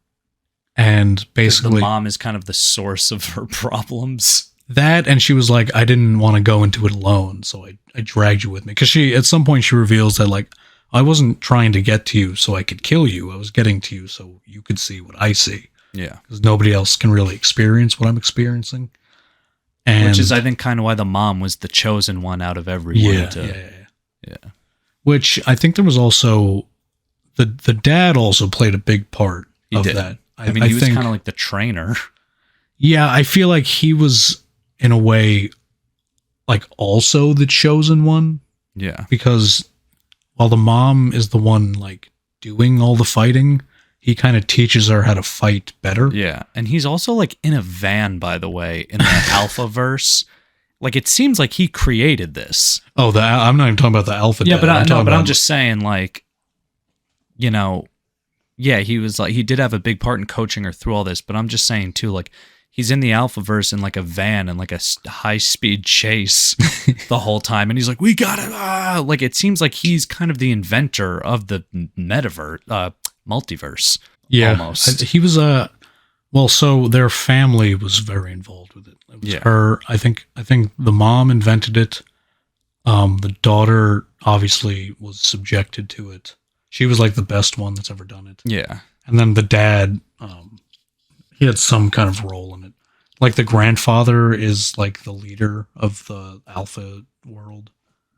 and basically the mom is kind of the source of her problems. That, and she was like, I didn't want to go into it alone, so I dragged you with me. Because at some point she reveals that like, I wasn't trying to get to you so I could kill you. I was getting to you so you could see what I see. Yeah. Because nobody else can really experience what I'm experiencing. And which is, I think, kind of why the mom was the chosen one out of everyone. Yeah. Which I think there was also, the dad also played a big part of that. I mean, he was kind of like the trainer. Yeah, I feel like he was, in a way, like also the chosen one. Yeah. Because while the mom is the one like doing all the fighting, he kind of teaches her how to fight better. Yeah. And he's also like in a van, by the way, in the Alphaverse. Like it seems like he created this. Oh, I'm not even talking about the Alpha. Yeah, Dad. I'm just saying, like, he was like, he did have a big part in coaching her through all this, but I'm just saying too, like, he's in the Alphaverse in like a van and like a high-speed chase the whole time. And he's like, we got it. Like, it seems like he's kind of the inventor of the multiverse. Yeah. Almost. He was so their family was very involved with it. It was her. I think the mom invented it. The daughter obviously was subjected to it. She was like the best one that's ever done it. Yeah. And then the dad, he had some kind of role in it. Like the grandfather is like the leader of the alpha world.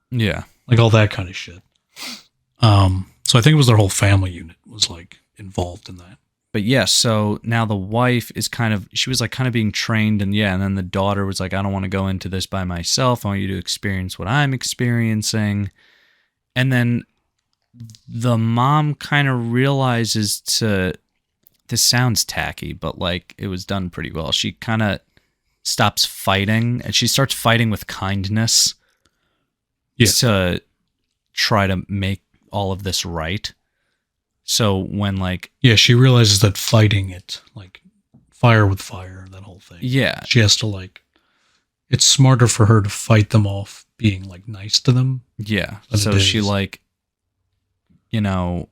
Yeah. Like all that kind of shit. So I think it was their whole family unit was like involved in that. But yeah, so now the wife is she was like kind of being trained, and then the daughter was like, I don't want to go into this by myself. I want you to experience what I'm experiencing. And then the mom kind of realizes this sounds tacky, but like it was done pretty well. She kind of stops fighting and she starts fighting with kindness to try to make all of this right. So when like... Yeah, she realizes that fighting it, like fire with fire, that whole thing. Yeah. She has to like... It's smarter for her to fight them off being like nice to them. Yeah. So she like... You know,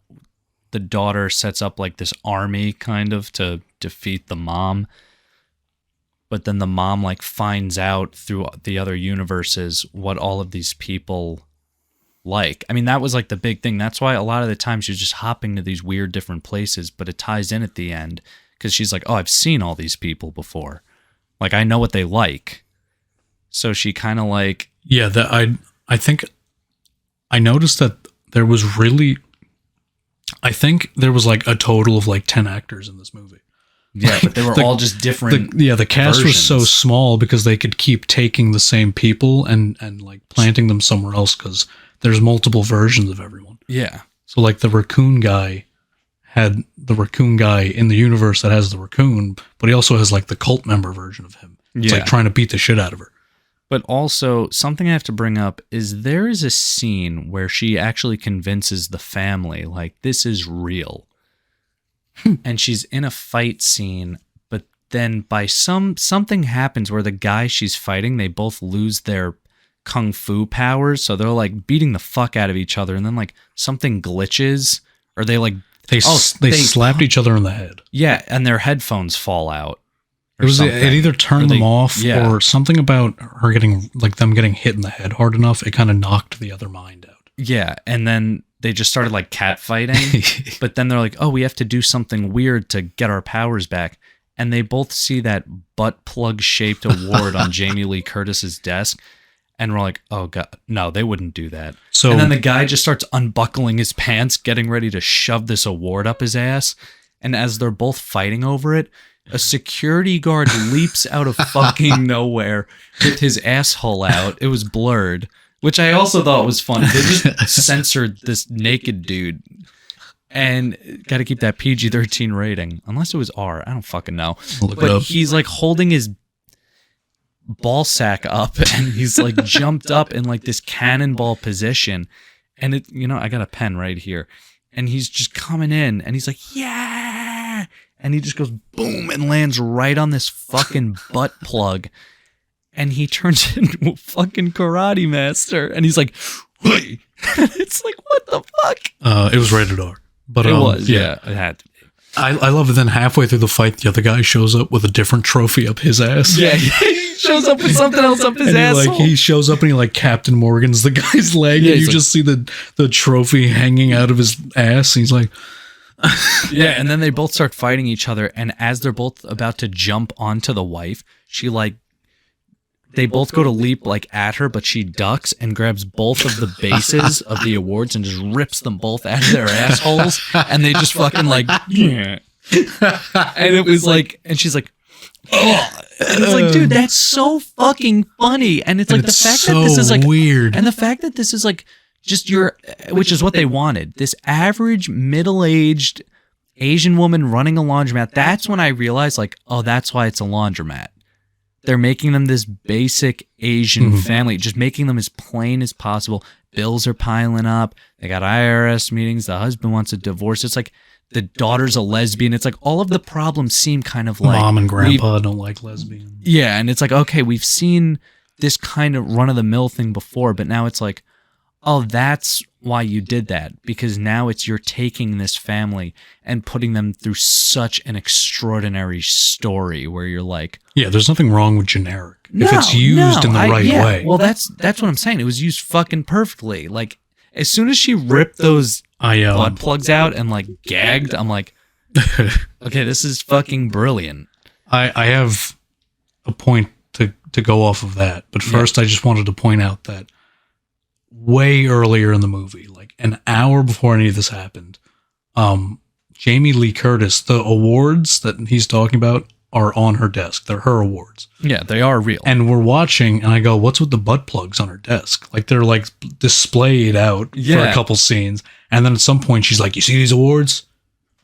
the daughter sets up like this army kind of to defeat the mom. But then the mom like finds out through the other universes what all of these people like. I mean, that was like the big thing. That's why a lot of the time she's just hopping to these weird different places, but it ties in at the end because she's like, oh, I've seen all these people before. Like, I know what they like. So she kind of like... Yeah, I think I noticed that there was really... I think there was like a total of like 10 actors in this movie. Yeah, but they were all just different. The cast versions. was so small because they could keep taking the same people and like planting them somewhere else because there's multiple versions of everyone. Yeah. So like the raccoon guy had the raccoon guy in the universe that has the raccoon, but he also has like the cult member version of him. It's like trying to beat the shit out of her. But also, something I have to bring up is there is a scene where she actually convinces the family, like, this is real. And she's in a fight scene, but then by something happens where the guy she's fighting, they both lose their kung fu powers, so they're, like, beating the fuck out of each other, and then, like, something glitches, or they, like... They slapped each other in the head. Yeah, and their headphones fall out. It either turned them off or something about her getting like them getting hit in the head hard enough. It kind of knocked the other mind out. Yeah, and then they just started like cat fighting. But then they're like, "Oh, we have to do something weird to get our powers back." And they both see that butt plug shaped award on Jamie Lee Curtis's desk, and we're like, "Oh god, no, they wouldn't do that." So and then the guy just starts unbuckling his pants, getting ready to shove this award up his ass. And as they're both fighting over it, a security guard leaps out of fucking nowhere with his asshole out. It was blurred, which I also thought was funny. They just censored this naked dude. And got to keep that PG-13 rating. Unless it was R. I don't fucking know. But he's like holding his ball sack up and he's like jumped up in like this cannonball position. And it, you know, I got a pen right here. And he's just coming in and he's like, yeah. And he just goes boom and lands right on this fucking butt plug. And he turns into a fucking karate master. And he's like, hey. It's like, what the fuck? It was rated R. But it was, yeah. It had to be. I love it. Then halfway through the fight, the other guy shows up with a different trophy up his ass. Yeah, he shows up with something else up his ass. Like he shows up and he like Captain Morgan's the guy's leg, and you just see the trophy hanging out of his ass. And he's like, yeah. And then they both start fighting each other, and as they're both about to jump onto the wife, she like. They both go to leap like at her, but she ducks and grabs both of the bases of the awards and just rips them both out of their assholes. And they just fucking like, yeah. And it was like, and she's like, oh. And it's like, dude, that's so fucking funny. And it's like the fact that this is like weird. And the fact that this is like just which is what they wanted. This average middle-aged Asian woman running a laundromat. That's when I realized like, oh, that's why it's a laundromat. They're making them this basic Asian family, just making them as plain as possible. Bills are piling up. They got IRS meetings. The husband wants a divorce. It's like the daughter's a lesbian. It's like all of the problems seem kind of like... Mom and grandpa don't like lesbians. Yeah, and it's like, okay, we've seen this kind of run-of-the-mill thing before, but now it's like, oh, that's why you did that, because now you're taking this family and putting them through such an extraordinary story where you're like, Yeah, there's nothing wrong with generic if it's used in the right way. Well, that's what I'm saying. It was used fucking perfectly. Like, as soon as she ripped those butt plugs out and like gagged, I'm like, okay, this is fucking brilliant. I have a point to go off of that, but first I just wanted to point out that way earlier in the movie, like an hour before any of this happened, Jamie Lee Curtis, the awards that he's talking about are on her desk. They're her awards. Yeah, they are real. And we're watching, and I go, what's with the butt plugs on her desk? Like, they're like displayed out for a couple scenes. And then at some point she's like, you see these awards?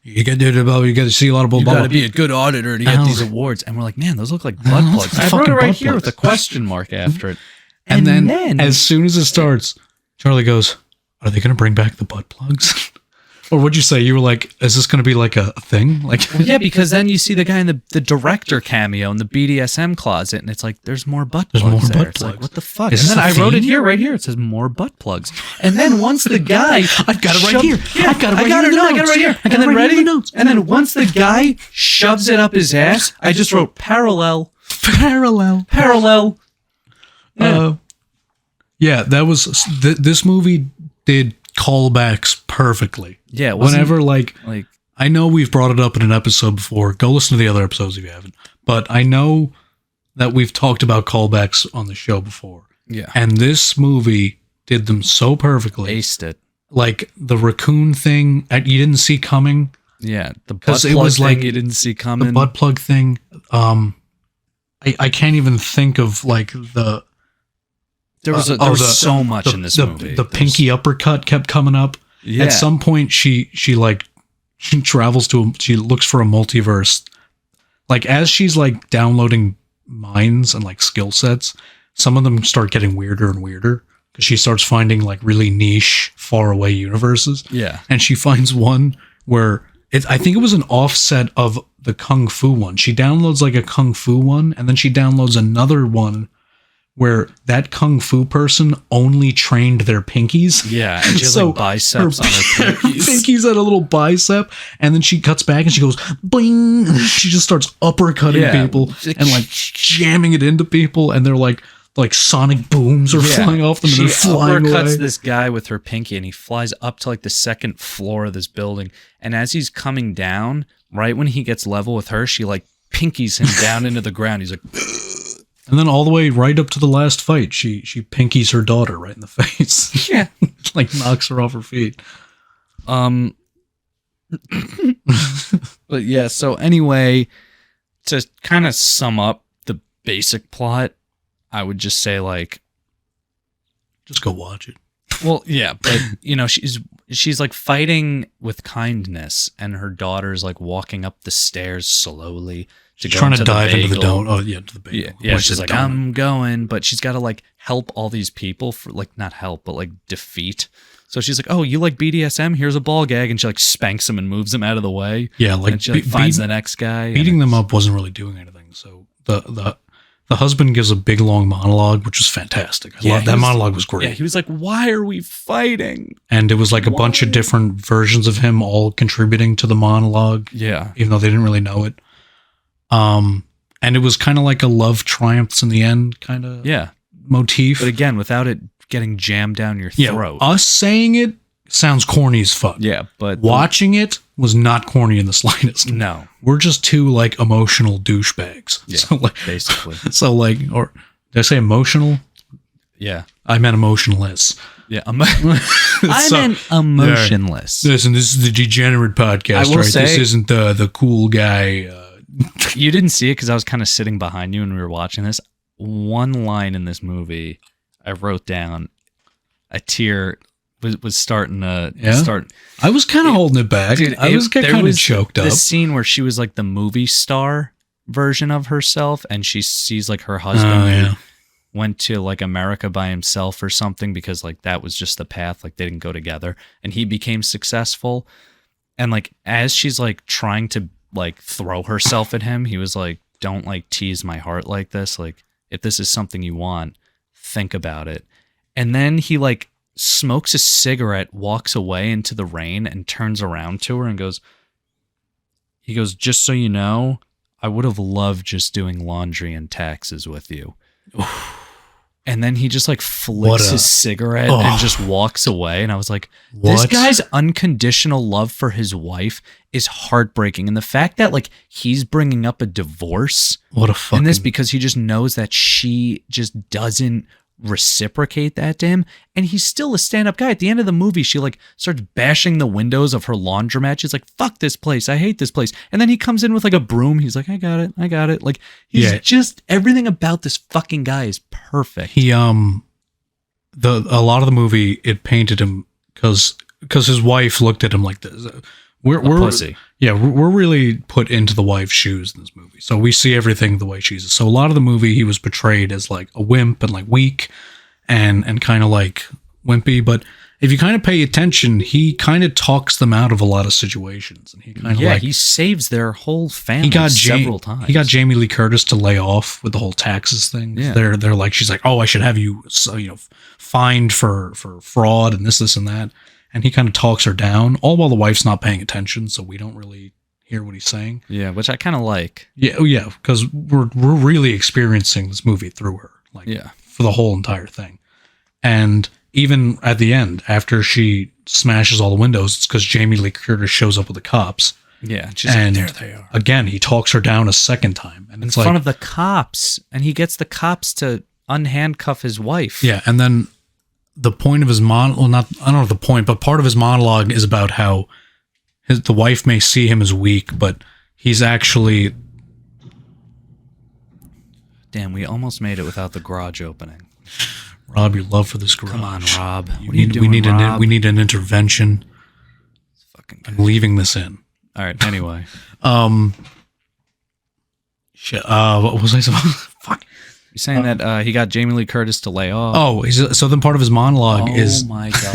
You got to see a lot of you got to be a good auditor to get these awards. And we're like, man, those look like butt plugs. I wrote it right here with a question mark after it. And then as soon as it starts, Charlie goes, are they going to bring back the butt plugs? Or what'd you say? You were like, is this going to be like a thing? Like, yeah, because then you see the guy in the director cameo in the BDSM closet, and it's like, there's more butt plugs there. It's like, what the fuck? And then I wrote it here, right here. It says more butt plugs. And then once the guy... I've got it right here. Yeah, I got it right here. And then ready? And then once the guy shoves it up his ass, I just wrote parallel. Yeah, that was... this movie did callbacks perfectly. Yeah, whenever like I know we've brought it up in an episode before. Go listen to the other episodes if you haven't. But I know that we've talked about callbacks on the show before. Yeah. And this movie did them so perfectly. Aced it. Like the raccoon thing you didn't see coming. Yeah, the butt plug thing you didn't see coming. The butt plug thing. I can't even think of like the... There was so much in this movie. The pinky uppercut kept coming up. Yeah. At some point, she travels she looks for a multiverse. Like as she's like downloading minds and like skill sets, some of them start getting weirder and weirder because she starts finding like really niche, far away universes. Yeah, and she finds one where I think it was an offset of the kung fu one. She downloads like a kung fu one, and then she downloads another one where that kung fu person only trained their pinkies. Yeah, and she has like biceps on her pinkies. Pinkies had a little bicep, and then she cuts back and she goes, bling! And she just starts uppercutting people and like jamming it into people, and they're like sonic booms are flying off them and they're flying away. She uppercuts this guy with her pinky, and he flies up to like the second floor of this building, and as he's coming down, right when he gets level with her, she like pinkies him down into the ground. He's like... And then all the way right up to the last fight, she pinkies her daughter right in the face. Yeah. Like knocks her off her feet. But yeah, so anyway, to kind of sum up the basic plot, I would just say like... Just go watch it. Well, yeah, but you know, she's like fighting with kindness, and her daughter's like walking up the stairs slowly. She's trying to dive into the donut. Oh, yeah, to the bagel. Yeah, she's like, I'm going, but she's got to like help all these people for like, not help, but like defeat. So she's like, oh, you like BDSM? Here's a ball gag. And she like spanks him and moves him out of the way. Yeah, like, and she like finds the next guy. Beating them up wasn't really doing anything. So the husband gives a big long monologue, which was fantastic. That monologue was great. Yeah, he was like, why are we fighting? And it was like a bunch of different versions of him all contributing to the monologue. Yeah. Even though they didn't really know it. And it was kind of like a love triumphs in the end kind of motif. But again, without it getting jammed down your throat. Us saying it sounds corny as fuck. Yeah, but watching it was not corny in the slightest. No. We're just two like emotional douchebags. Yeah, so, like, basically. So like, or did I say emotional? Yeah. I meant emotionless. Yeah, I meant emotionless. Listen, this is the Degenerate podcast, right? This isn't the cool guy. You didn't see it because I was kind of sitting behind you when we were watching this. One line in this movie, I wrote down, a tear was starting to start. I was kind of holding it back. Dude, I was kind of choked up. The scene where she was like the movie star version of herself, and she sees like her husband went to like America by himself or something because like that was just the path. Like they didn't go together, and he became successful. And like as she's like trying to like throw herself at him, he was like, don't like tease my heart like this. Like if this is something you want, think about it. And then he like smokes a cigarette, walks away into the rain, and turns around to her and goes, just so you know, I would have loved just doing laundry and taxes with you. And then he just like flicks his cigarette and just walks away. And I was like, this guy's unconditional love for his wife is heartbreaking. And the fact that like he's bringing up a divorce in this because he just knows that she just doesn't reciprocate that to him. And he's still a stand-up guy. At the end of the movie, she like starts bashing the windows of her laundromat. She's like, fuck this place. I hate this place. And then he comes in with like a broom. He's like, I got it. Like he's just, everything about this fucking guy is perfect. He, a lot of the movie, it painted him because his wife looked at him like this. We're pussy. Yeah, we're really put into the wife's shoes in this movie. So we see everything the way she is. So a lot of the movie, he was portrayed as like a wimp and like weak and kind of like wimpy. But if you kind of pay attention, he kind of talks them out of a lot of situations. And he kind of he saves their whole family several times. He got Jamie Lee Curtis to lay off with the whole taxes thing. Yeah. They're like, she's like, oh, I should have you, fined for fraud and this and that. And he kind of talks her down, all while the wife's not paying attention, so we don't really hear what he's saying. Yeah, which I kind of like. Yeah, because we're really experiencing this movie through her, for the whole entire thing. And even at the end, after she smashes all the windows, it's because Jamie Lee Curtis shows up with the cops. Yeah, and there they are. Again, he talks her down a second time, and it's in front of the cops, and he gets the cops to unhandcuff his wife. Yeah, and then the point of his I don't know the point, but part of his monologue is about how the wife may see him as weak, but he's actually... Damn, we almost made it without the garage opening. Rob, your love for this garage. Come on, Rob. We need an intervention. I'm leaving this in. All right, anyway. Shit, what was I supposed... Fuck. You're saying that he got Jamie Lee Curtis to lay off. Oh, so then part of his monologue is... Oh my God.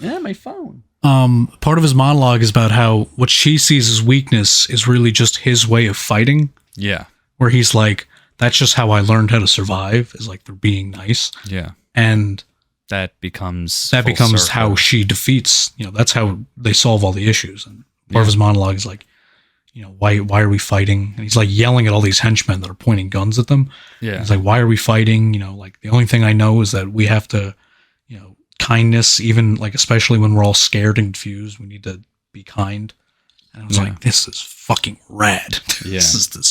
Yeah, my phone. Part of his monologue is about how what she sees as weakness is really just his way of fighting. Yeah. Where he's like, that's just how I learned how to survive, is like they're being nice. Yeah. And... That becomes how she defeats, that's how they solve all the issues. And part of his monologue is like, why are we fighting? And he's like yelling at all these henchmen that are pointing guns at them. Yeah. He's like, why are we fighting? Like the only thing I know is that we have to, kindness, even like, especially when we're all scared and confused, we need to be kind. And I was like, this is fucking rad. Yeah. This is the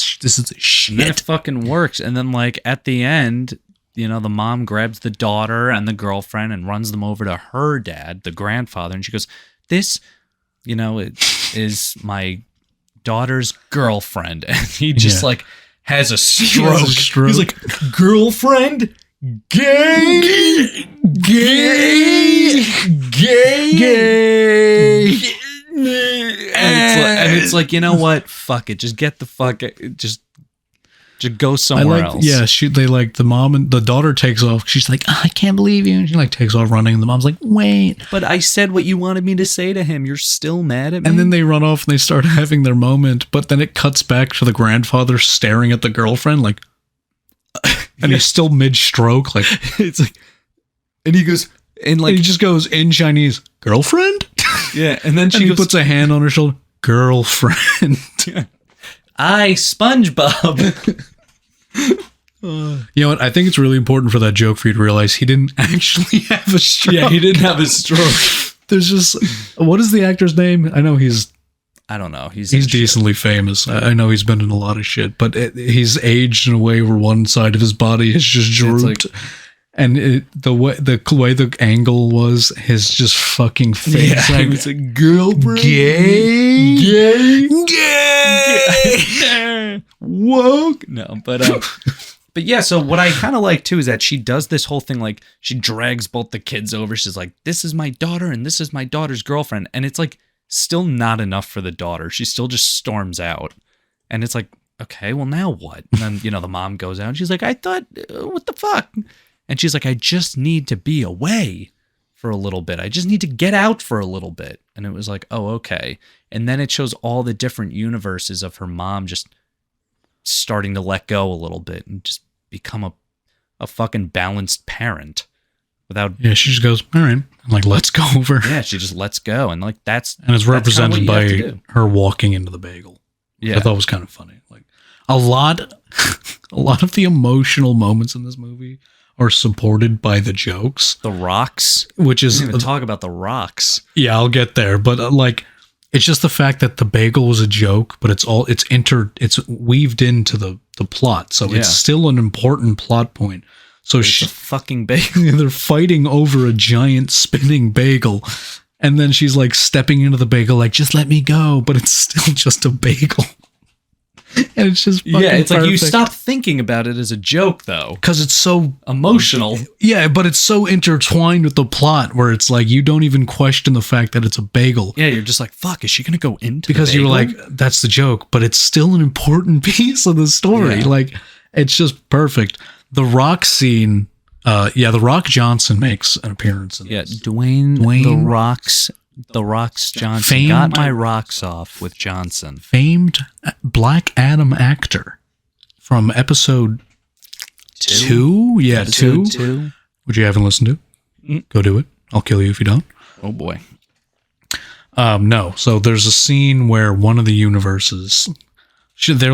shit. And then it fucking works. And then like at the end, the mom grabs the daughter and the girlfriend and runs them over to her dad, the grandfather. And she goes, this, it is my daughter's girlfriend. And he just has a stroke. He's like, girlfriend? Gay. And it's like, you know what? Fuck it. Just get the fuck it. Just go somewhere else. Yeah, the mom and the daughter takes off. She's like, I can't believe you. And she takes off running. And the mom's like, wait. But I said what you wanted me to say to him. You're still mad at me? And then they run off and they start having their moment. But then it cuts back to the grandfather staring at the girlfriend and he's still mid-stroke. It's like, and he goes, and he just goes in Chinese, girlfriend? Yeah. And then he puts a hand on her shoulder, girlfriend. SpongeBob. You know what? I think it's really important for that joke for you to realize he didn't actually have a stroke. Yeah, he didn't have a stroke. There's just... What is the actor's name? I know I don't know. He's decently famous. I know he's been in a lot of shit, but he's aged in a way where one side of his body has just drooped. And the way the angle was, his just fucking face. Yeah, he was like, girlfriend. Gay. Woke. No, but yeah, so what I kind of like too is that she does this whole thing, like she drags both the kids over. She's like, this is my daughter and this is my daughter's girlfriend. And it's like still not enough for the daughter. She still just storms out. And it's like, okay, well now what? And then, the mom goes out and she's like, I thought, what the fuck? And she's like, I just need to be away for a little bit. I just need to get out for a little bit. and it was like, oh, okay. And then it shows all the different universes of her mom just starting to let go a little bit and just become a fucking balanced parent without. Yeah, she just goes, all right, and like lets go of her. Yeah, she just lets go, and like that's and it's represented kinda what you have to by do. her walking into the bagel. Yeah, I thought was kind of funny. Like a lot of the emotional moments in this movie are supported by the jokes. the rocks. Which We is didn't even talk about the rocks. yeah, I'll get there, but like it's just the fact that the bagel was a joke, but it's weaved into the plot, so Yeah. it's still an important plot point. So It's a fucking bagel. they're fighting over a giant spinning bagel, and then she's like stepping into the bagel, like just let me go, but it's still just a bagel, and it's just fucking Yeah, it's like you perfect. stop thinking about it as a joke though. Because it's so Emotional. yeah, but it's so intertwined with the plot where it's like you don't even question the fact that it's a bagel. Yeah, you're just like, fuck, is she gonna go into Because the you're bagel? like, that's the joke, but it's still an important piece of the story. Yeah. Like, it's just perfect. The Rock scene, The Rock Johnson makes an appearance in Yeah, this. Dwayne the rocks Johnson Famed- got my rocks off with Johnson. Famed Black Adam actor from episode 2? Yeah, Episode 2. Which you haven't listened to. Go do it. I'll kill you if you don't. Oh boy. No. So there's a scene where one of the universes, they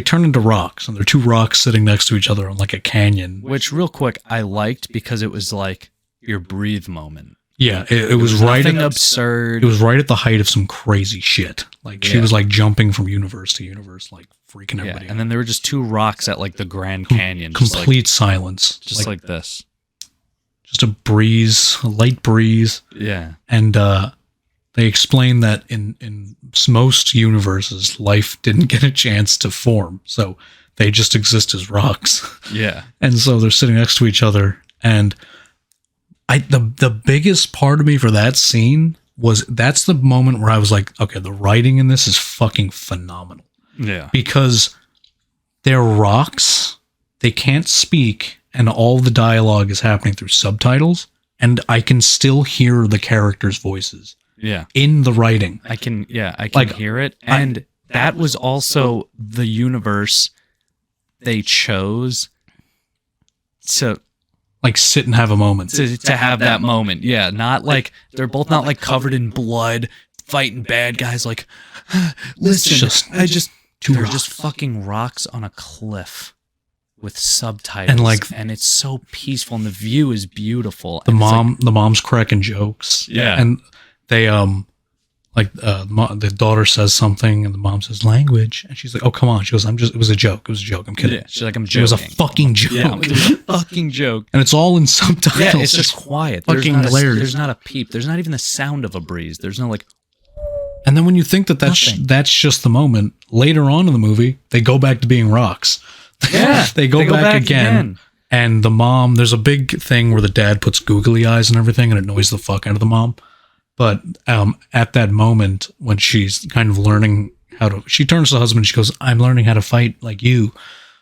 turn into rocks, and they're two rocks sitting next to each other on like a canyon. Which real quick I liked because it was like your breathe moment. Yeah, it was right Nothing at absurd. it was right at the height of some crazy shit. Like she Yeah. was like jumping from universe to universe, like freaking Yeah, everybody. and then there were just two rocks at like the Grand Canyon. complete silence, just like this. just a breeze, a light breeze. Yeah. And they explain that in most universes, life didn't get a chance to form, so they just exist as rocks. Yeah. And so they're sitting next to each other. And the biggest part of me for that scene was that's the moment where I was like, okay, the writing in this is fucking phenomenal. Yeah. Because they're rocks, they can't speak, and all the dialogue is happening through subtitles, and I can still hear the characters' voices Yeah. in the writing. I can Like, hear it. And that was also the universe they chose to Like sit and have a moment. to have that moment. Yeah, not like they're both not like covered in blood, fighting bad guys. Like, listen, they're just fucking rocks on a cliff with subtitles, and it's so peaceful, and the view is beautiful. The and it's like, the mom's cracking jokes. Yeah. And they the daughter says something, and the mom says language, and she's like, "Oh, come on!" She goes, it was a joke. It was a joke. I'm kidding." yeah, she's like, I'm It joking. was a fucking joke. Yeah, it was a fucking joke. And it's all in subtitles. Yeah, it's just quiet. fucking hilarious. There's not a peep. There's not even the sound of a breeze. There's no like. And then when you think that Nothing. that's just the moment, later on in the movie, they go back to being rocks. Yeah, they go back again. And the mom, there's a big thing where the dad puts googly eyes and everything, and it annoys the fuck out of the mom. But at that moment, when she's kind of learning she turns to the husband and she goes, "I'm learning how to fight like you."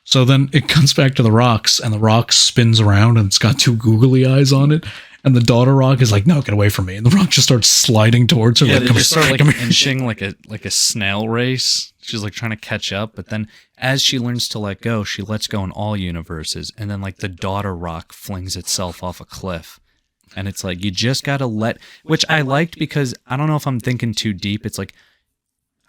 So then it comes back to the rocks, and the rock spins around, and it's got two googly eyes on it. And the daughter rock is like, "No, get away from me!" And the rock just starts sliding towards her. Yeah, like, they "Come just here, start like come here." inching like a snail race. She's like trying to catch up, but then as she learns to let go, she lets go in all universes, and then like the daughter rock flings itself off a cliff. And it's like, you just got to which I liked because I don't know if I'm thinking too deep. It's like,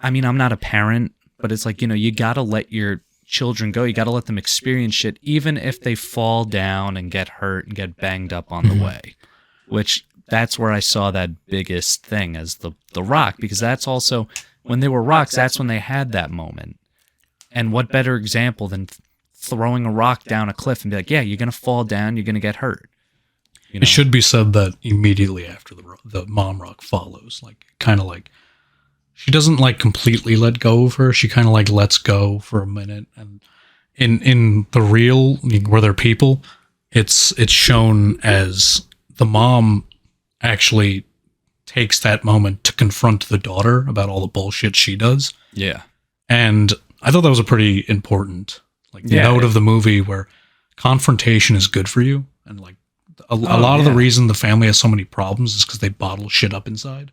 I mean, I'm not a parent, but it's like, you got to let your children go. You got to let them experience shit, even if they fall down and get hurt and get banged up on the way, which that's where I saw that biggest thing as the rock, because that's also when they were rocks, that's when they had that moment. And what better example than throwing a rock down a cliff and be like, yeah, you're going to fall down. You're going to get hurt. It should be said that immediately after the mom rock follows, like kind of like she doesn't like completely let go of her. She kind of like lets go for a minute, and in the real where they're people, it's shown as the mom actually takes that moment to confront the daughter about all the bullshit she does. Yeah. And I thought that was a pretty important note of the movie where confrontation is good for you, and like a lot of the yeah. reason the family has so many problems is because they bottle shit up inside.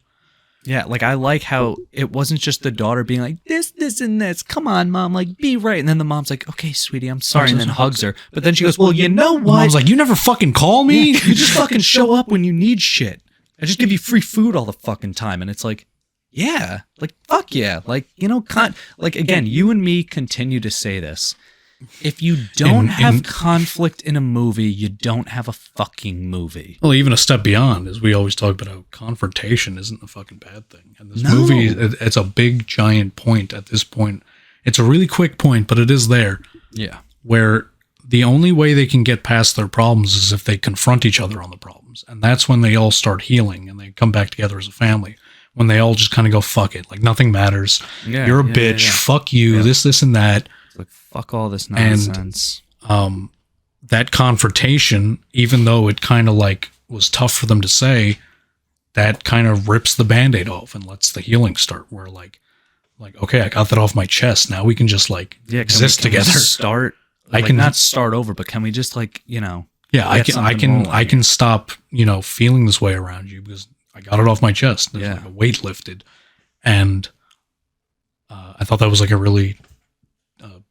Yeah, like I like how it wasn't just the daughter being like, this, and this. Come on, mom, like be right. And then the mom's like, okay, sweetie, I'm sorry, and then hugs her. But then she goes, well, you know what? Mom's like, you never fucking call me? You just fucking show up when you need shit. I just give you free food all the fucking time. And it's like, yeah, like, fuck yeah. Like, you know, like, again, you and me continue to say this. If you don't have conflict in a movie, you don't have a fucking movie. Well, even a step beyond, as we always talk about how confrontation isn't a fucking bad thing. And this movie, it's a big, giant point at this point. It's a really quick point, but it is there. Yeah. Where the only way they can get past their problems is if they confront each other on the problems. And that's when they all start healing and they come back together as a family. When they all just kind of go, fuck it. Like, nothing matters. Yeah, You're a bitch. Fuck you. This, and that. Like, fuck all this nonsense. And that confrontation, even though it kind of like was tough for them to say, that kind of rips the Band-Aid off and lets the healing start. Where like, okay, I got that off my chest. Now we can just like exist together. Start. I can not start over, but can we just like, you know? Yeah, I can stop, you know, feeling this way around you because I got it off my chest. There's like a weight lifted, and I thought that was like a really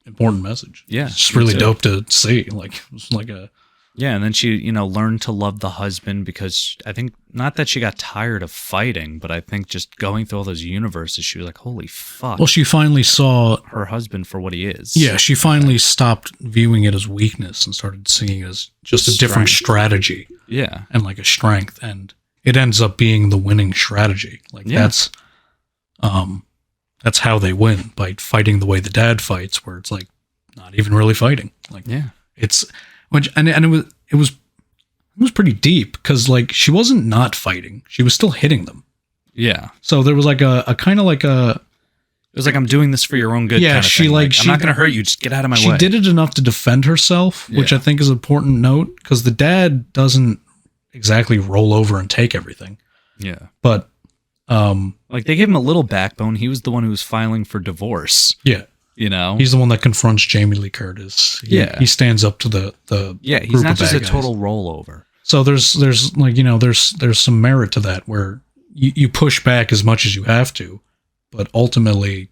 important message. Yeah, it's just really dope to see. Like, it was like a and then she, you know, learned to love the husband because I think not that she got tired of fighting, but I think just going through all those universes, she was like, holy fuck. Well, she finally saw her husband for what he is. Yeah, she finally stopped viewing it as weakness and started seeing it as just a different strategy. Yeah, and like a strength, and it ends up being the winning strategy. Like that's how they win, by fighting the way the dad fights, where it's like not even really fighting. Like, it's which and it was pretty deep because like she wasn't not fighting, she was still hitting them. Yeah. So there was like a kind of like a. It was like, I'm doing this for your own good. Yeah, kind of thing. I'm not going to hurt you. Just get out of my way. She did it enough to defend herself, which I think is an important note because the dad doesn't exactly roll over and take everything. Yeah, but. Like they gave him a little backbone. He was the one who was filing for divorce. Yeah. You know? He's the one that confronts Jamie Lee Curtis. He stands up to the he's not just a total rollover. So there's like, you know, there's some merit to that where you push back as much as you have to, but ultimately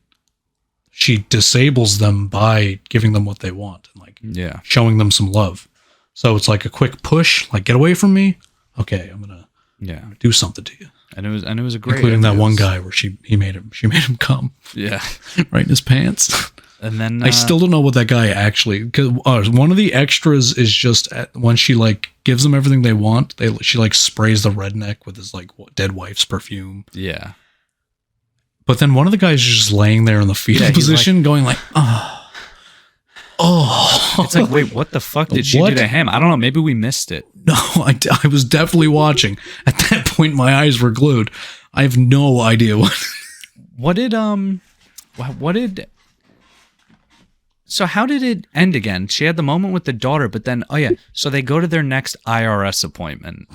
she disables them by giving them what they want and like showing them some love. So it's like a quick push, like, get away from me. Okay, I'm gonna do something to you. And it was a great, including that one guy where she made him come. Yeah, right in his pants. And then I still don't know what that guy actually, because one of the extras is just when she like gives them everything they want, she like sprays the redneck with his like dead wife's perfume. Yeah. But then one of the guys is just laying there in the fetal position, like, going like, oh. It's like, wait, what the fuck did she do to him? I don't know. Maybe we missed it. No, I was definitely watching. At that point, my eyes were glued. I have no idea what did. So how did it end again? She had the moment with the daughter, but then, so they go to their next IRS appointment.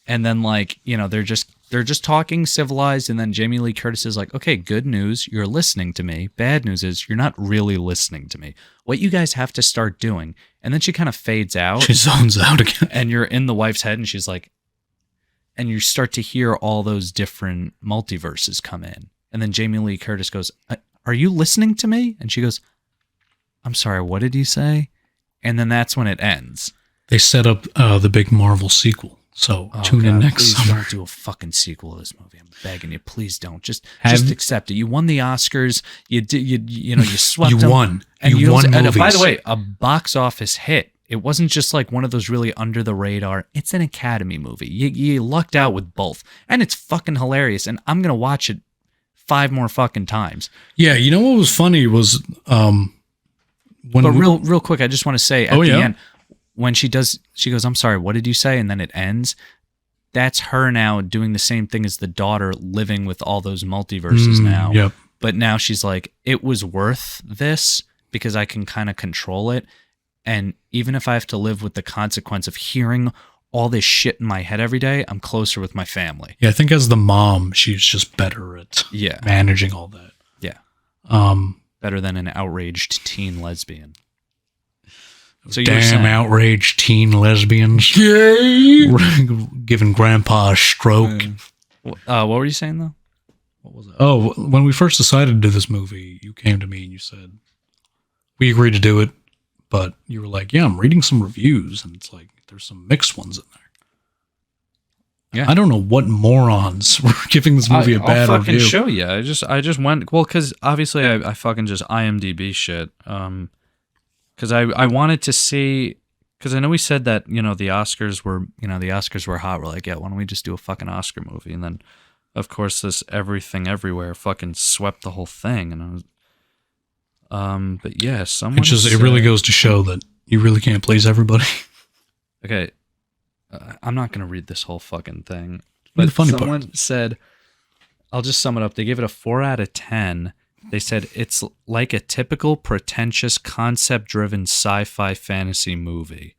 And then, like, you know, they're just talking civilized, and then Jamie Lee Curtis is like, okay, good news, you're listening to me. Bad news is you're not really listening to me. What you guys have to start doing. And then she kind of fades out. She zones out again. And you're in the wife's head, and she's like, and you start to hear all those different multiverses come in. And then Jamie Lee Curtis goes, are you listening to me? And she goes, I'm sorry, what did you say? And then that's when it ends. They set up the big Marvel sequel. So tune in next summer. Don't do a fucking sequel of this movie. I'm begging you, please don't. Just accept it. You won the Oscars. You swept them. You won. You won movies. And by the way, a box office hit. It wasn't just like one of those really under the radar. It's an Academy movie. You lucked out with both, and it's fucking hilarious. And I'm gonna watch it 5 more fucking times. Yeah, you know what was funny was real quick, I just want to say at the end. When she goes, I'm sorry, what did you say? And then it ends. That's her now doing the same thing as the daughter, living with all those multiverses now. Yep. But now she's like, it was worth this because I can kind of control it. And even if I have to live with the consequence of hearing all this shit in my head every day, I'm closer with my family. Yeah, I think as the mom, she's just better at managing all that. Yeah. Better than an outraged teen lesbian. So you were Damn saying, outraged teen lesbians. Giving grandpa a stroke. what were you saying though? What was it? Oh, when we first decided to do this movie, you came to me and you said, we agreed to do it, but you were like, yeah, I'm reading some reviews, and it's like, there's some mixed ones in there. Yeah. I don't know what morons were giving this movie a bad I'll fucking review. show you. I just went, well, because obviously I fucking just IMDb shit. Because I wanted to see, because I know we said that, the Oscars were hot. We're like, yeah, why don't we just do a fucking Oscar movie? And then, of course, this Everything Everywhere fucking swept the whole thing. And I was, but yeah, someone It really goes to show that you really can't please everybody. Okay, I'm not going to read this whole fucking thing. The But funny someone part. said, I'll just sum it up. They gave it a 4 out of 10. They said it's like a typical pretentious concept-driven sci-fi fantasy movie.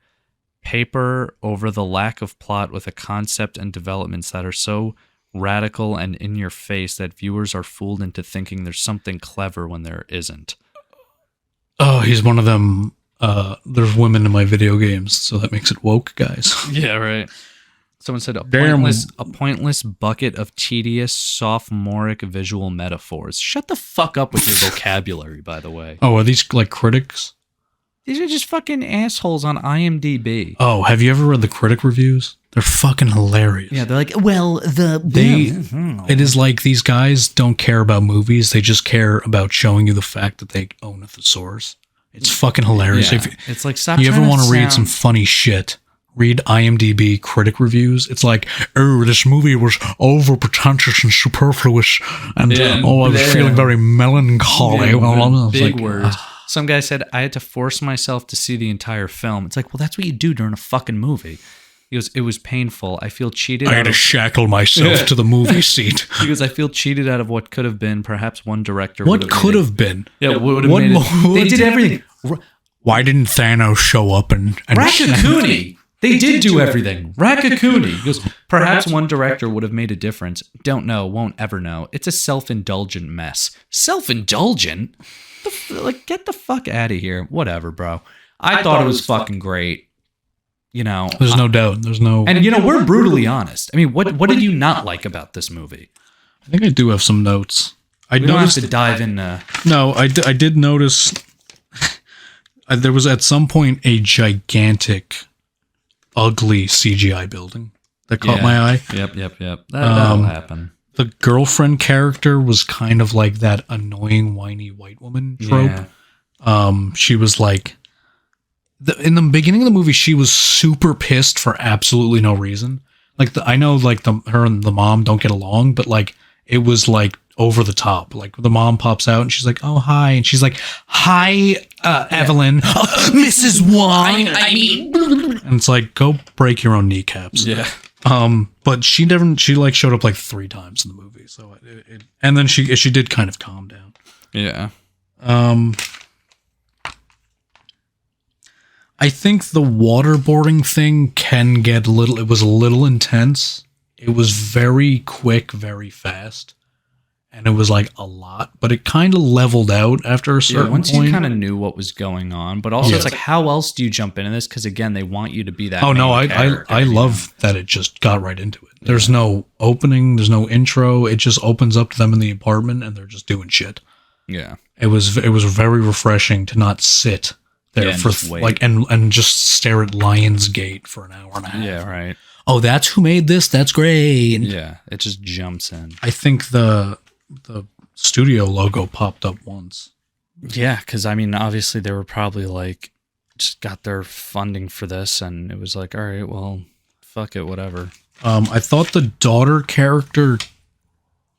Paper over the lack of plot with a concept and developments that are so radical and in your face that viewers are fooled into thinking there's something clever when there isn't. Oh, he's one of them. There's women in my video games, so that makes it woke, guys. Yeah, right. Someone said a Damn. pointless bucket of tedious, sophomoric visual metaphors. Shut the fuck up with your vocabulary, by the way. Oh, are these like critics? These are just fucking assholes on IMDb. Oh, have you ever read the critic reviews? They're fucking hilarious. Yeah, they're like, well, It is like these guys don't care about movies. They just care about showing you the fact that they own a thesaurus. It's fucking hilarious. Yeah. If It's like, stop you ever trying want to read sound- some funny shit, read IMDb critic reviews. It's like, oh, this movie was over pretentious and superfluous, and I was feeling very melancholy. Big like, words. Some guy said, I had to force myself to see the entire film. It's like, well, that's what you do during a fucking movie. He goes, it was painful. I feel cheated. I had to shackle myself to the movie seat. He goes, I feel cheated out of what could have been. Perhaps one director. What could have been? Yeah, would have What made mo- it. They did everything. Why didn't Thanos show up and Raccacoonie. They did do everything. Raccacoonie. He goes, perhaps one director would have made a difference. Don't know. Won't ever know. It's a self-indulgent mess. Self-indulgent? Get the fuck out of here. Whatever, bro. I thought it was fucking great. There's no doubt. There's no. And we're brutally honest. I mean, what did you not like about this movie? I think I do have some notes. I We don't have noticed. to dive in. No, I did notice. There was at some point a gigantic, ugly CGI building that caught my eye. Yep. That'll happen. The girlfriend character was kind of like that annoying, whiny white woman trope. Yeah. She was like, in the beginning of the movie, she was super pissed for absolutely no reason. Like I know, like her and the mom don't get along, but like it was like over the top. Like the mom pops out and she's like, "Oh hi," and she's like, "Hi, Evelyn, Mrs. Wong." And it's like, go break your own kneecaps. Yeah. But she like showed up like 3 times in the movie. So and then she did kind of calm down. Yeah. I think the waterboarding thing can get it was a little intense. It was very quick, very fast. And it was like a lot, but it kind of leveled out after a certain once point. you kind of knew what was going on, but also it's like, how else do you jump into this? Because again, they want you to be that. Oh no, main character, I love that it just got right into it. There's no opening, there's no intro. It just opens up to them in the apartment and they're just doing shit. Yeah. It was very refreshing to not sit there and for just wait. like and just stare at Lionsgate for an hour and a half. Yeah, right. Oh, that's who made this. That's great. Yeah, it just jumps in. I think the studio logo popped up once. Yeah, because I mean, obviously they were probably like just got their funding for this, and it was like, all right, well, fuck it, whatever. I thought the daughter character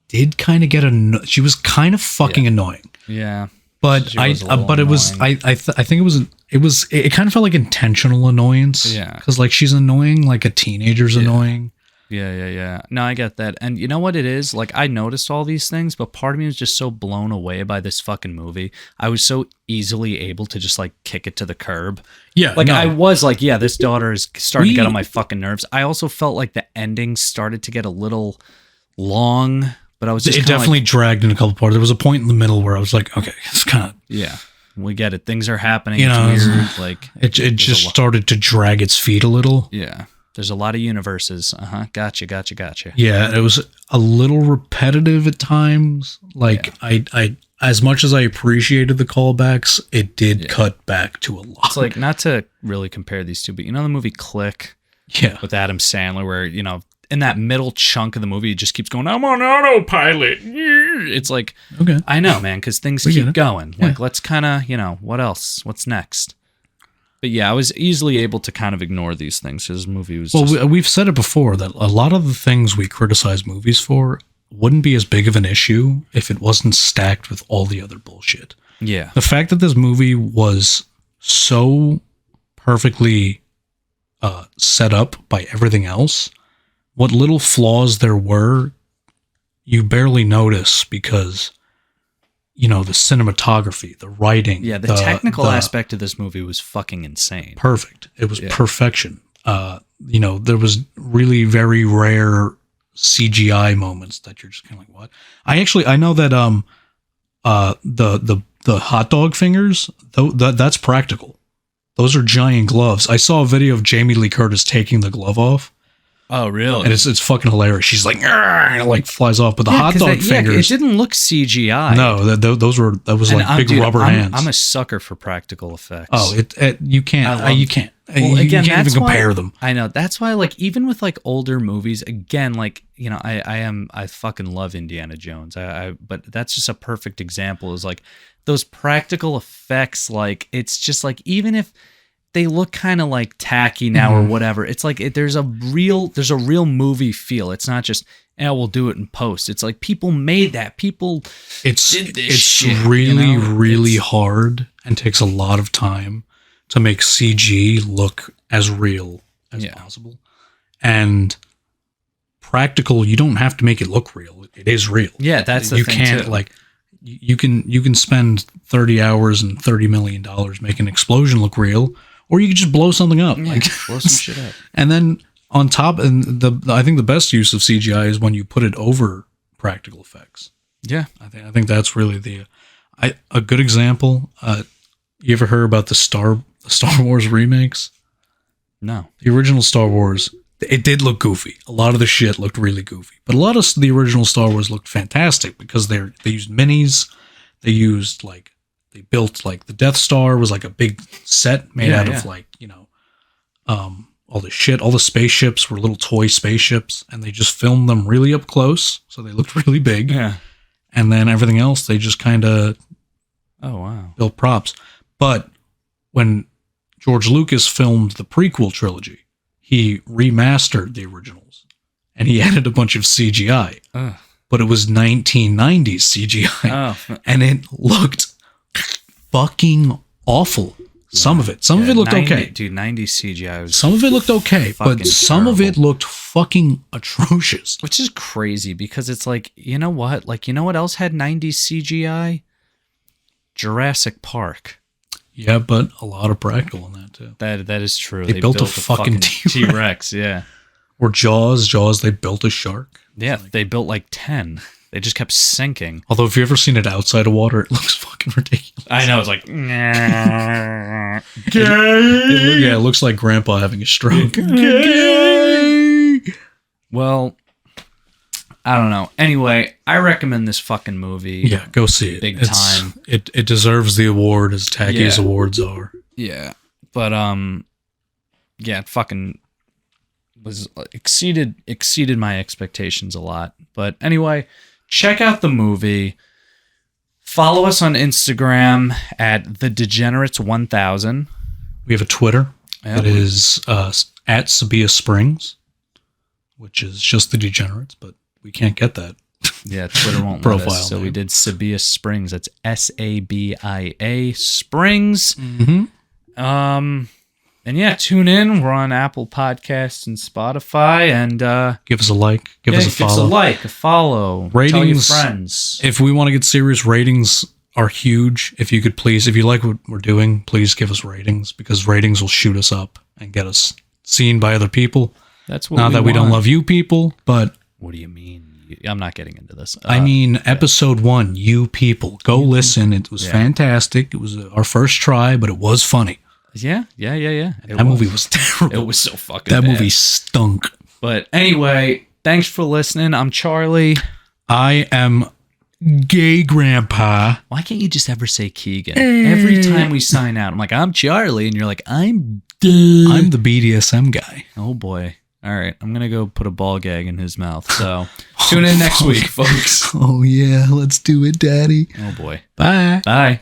did kind of get she was kind of fucking annoying. Yeah, but she was a little but it was annoying. I think it kind of felt like intentional annoyance. Yeah. because like she's annoying, like a teenager's annoying. Yeah. No, I get that. And you know what it is? Like, I noticed all these things, but part of me was just so blown away by this fucking movie. I was so easily able to just, like, kick it to the curb. Yeah, Like, no. I was like, yeah, this daughter is starting to get on my fucking nerves. I also felt like the ending started to get a little long, but I was just It definitely dragged in a couple parts. There was a point in the middle where I was like, okay, it's kind of Yeah. we get it. Things are happening. You know, it's weird. Like it there's just a lo- started to drag its feet a little. Yeah. There's a lot of universes. Gotcha. Yeah, it was a little repetitive at times. Like I as much as I appreciated the callbacks, it did cut back to a lot. It's like, not to really compare these two, but you know the movie Click with Adam Sandler, where, you know, in that middle chunk of the movie, it just keeps going, I'm on autopilot. It's like, okay, I know, man, because things keep going. Like, let's kind of, you know, what else? What's next? But yeah, I was easily able to kind of ignore these things. His movie was we've said it before that a lot of the things we criticize movies for wouldn't be as big of an issue if it wasn't stacked with all the other bullshit. Yeah. The fact that this movie was so perfectly set up by everything else, what little flaws there were, you barely notice because, you know, the cinematography, the writing. Yeah, the technical aspect of this movie was fucking insane. Perfect. It was perfection. You know, there was really very rare CGI moments that you're just kind of like, what? I know that the hot dog fingers, that's practical. Those are giant gloves. I saw a video of Jamie Lee Curtis taking the glove off. Oh, really? And it's fucking hilarious. She's like, and it like flies off, but the hot dog fingers. It didn't look CGI. No, that was like big rubber hands. I'm a sucker for practical effects. Oh, you can't. You can't. Well, you again, can't even compare them. I know. That's why, like, even with like older movies, again, like, you know, I fucking love Indiana Jones. But that's just a perfect example. Is like those practical effects. Like, it's just like, even if they look kind of like tacky now or whatever, it's like there's a real movie feel. It's not just, we'll do it in post. It's like people made that. People did this shit. It's really, you know? Really hard and takes a lot of time to make CG look as real as possible. And practical, you don't have to make it look real. It is real. Yeah, that's the you thing can't too. Like you can spend 30 hours and $30 million making an explosion look real, or you can just blow something up. Yeah, like blow some shit up. And then on top, and I think the best use of CGI is when you put it over practical effects. Yeah, I think that's really a good example. You ever heard about the Star Wars remakes? No. The original Star Wars, it did look goofy. A lot of the shit looked really goofy, but a lot of the original Star Wars looked fantastic because they used minis. They used they built the Death Star was like a big set made out of all the shit. All the spaceships were little toy spaceships, and they just filmed them really up close, so they looked really big. Yeah. And then everything else, they just kind of built props. But when George Lucas filmed the prequel trilogy, he remastered the originals, and he added a bunch of CGI. But it was 1990s CGI, and it looked fucking awful. Some of it looked okay. Dude, 90s CGI was some of it looked okay, but some of it looked fucking atrocious. Which is crazy because it's like, you know what? Like, you know what else had 90s CGI? Jurassic Park. Yeah, but a lot of practical in that too. That is true. They built a fucking T-Rex, yeah. Or Jaws, they built a shark. Yeah, they built like 10. They just kept sinking. Although if you've ever seen it outside of water, it looks fucking ridiculous. I know, it's like it looks like grandpa having a stroke. Well, I don't know. Anyway, I recommend this fucking movie. Yeah, go see it. Big time. It deserves the award, as tacky as awards are. Yeah. But it fucking was exceeded my expectations a lot. But anyway, check out the movie. Follow us on Instagram at the Degenerates 1000. We have a Twitter. Yep. It is at Sabia Springs, which is just the Degenerates, but we can't get that. Yeah, Twitter won't profile let us. So name. we did Sabia Springs. That's SABIA Springs. Mm-hmm. And yeah, tune in. We're on Apple Podcasts and Spotify. And give us a like. Give us a follow. Give us a like, a follow. Ratings. Tell your friends. If we want to get serious, ratings are huge. If you could please, if you like what we're doing, please give us ratings, because ratings will shoot us up and get us seen by other people. That's what Not that we don't love you people, but what do you mean? I'm not getting into this. I mean, episode 1, you people, go listen. It was fantastic. It was our first try, but it was funny. Yeah. That movie was terrible. It was so fucking That bad. movie stunk. But anyway, thanks for listening. I'm Charlie. I am Gay Grandpa. Why can't you just ever say Keegan? Every time we sign out, I'm like, I'm Charlie. And you're like, I'm the BDSM guy. Oh, boy. All right. I'm going to go put a ball gag in his mouth. So tune in next week, folks. Oh, yeah. Let's do it, Daddy. Oh, boy. Bye. Bye.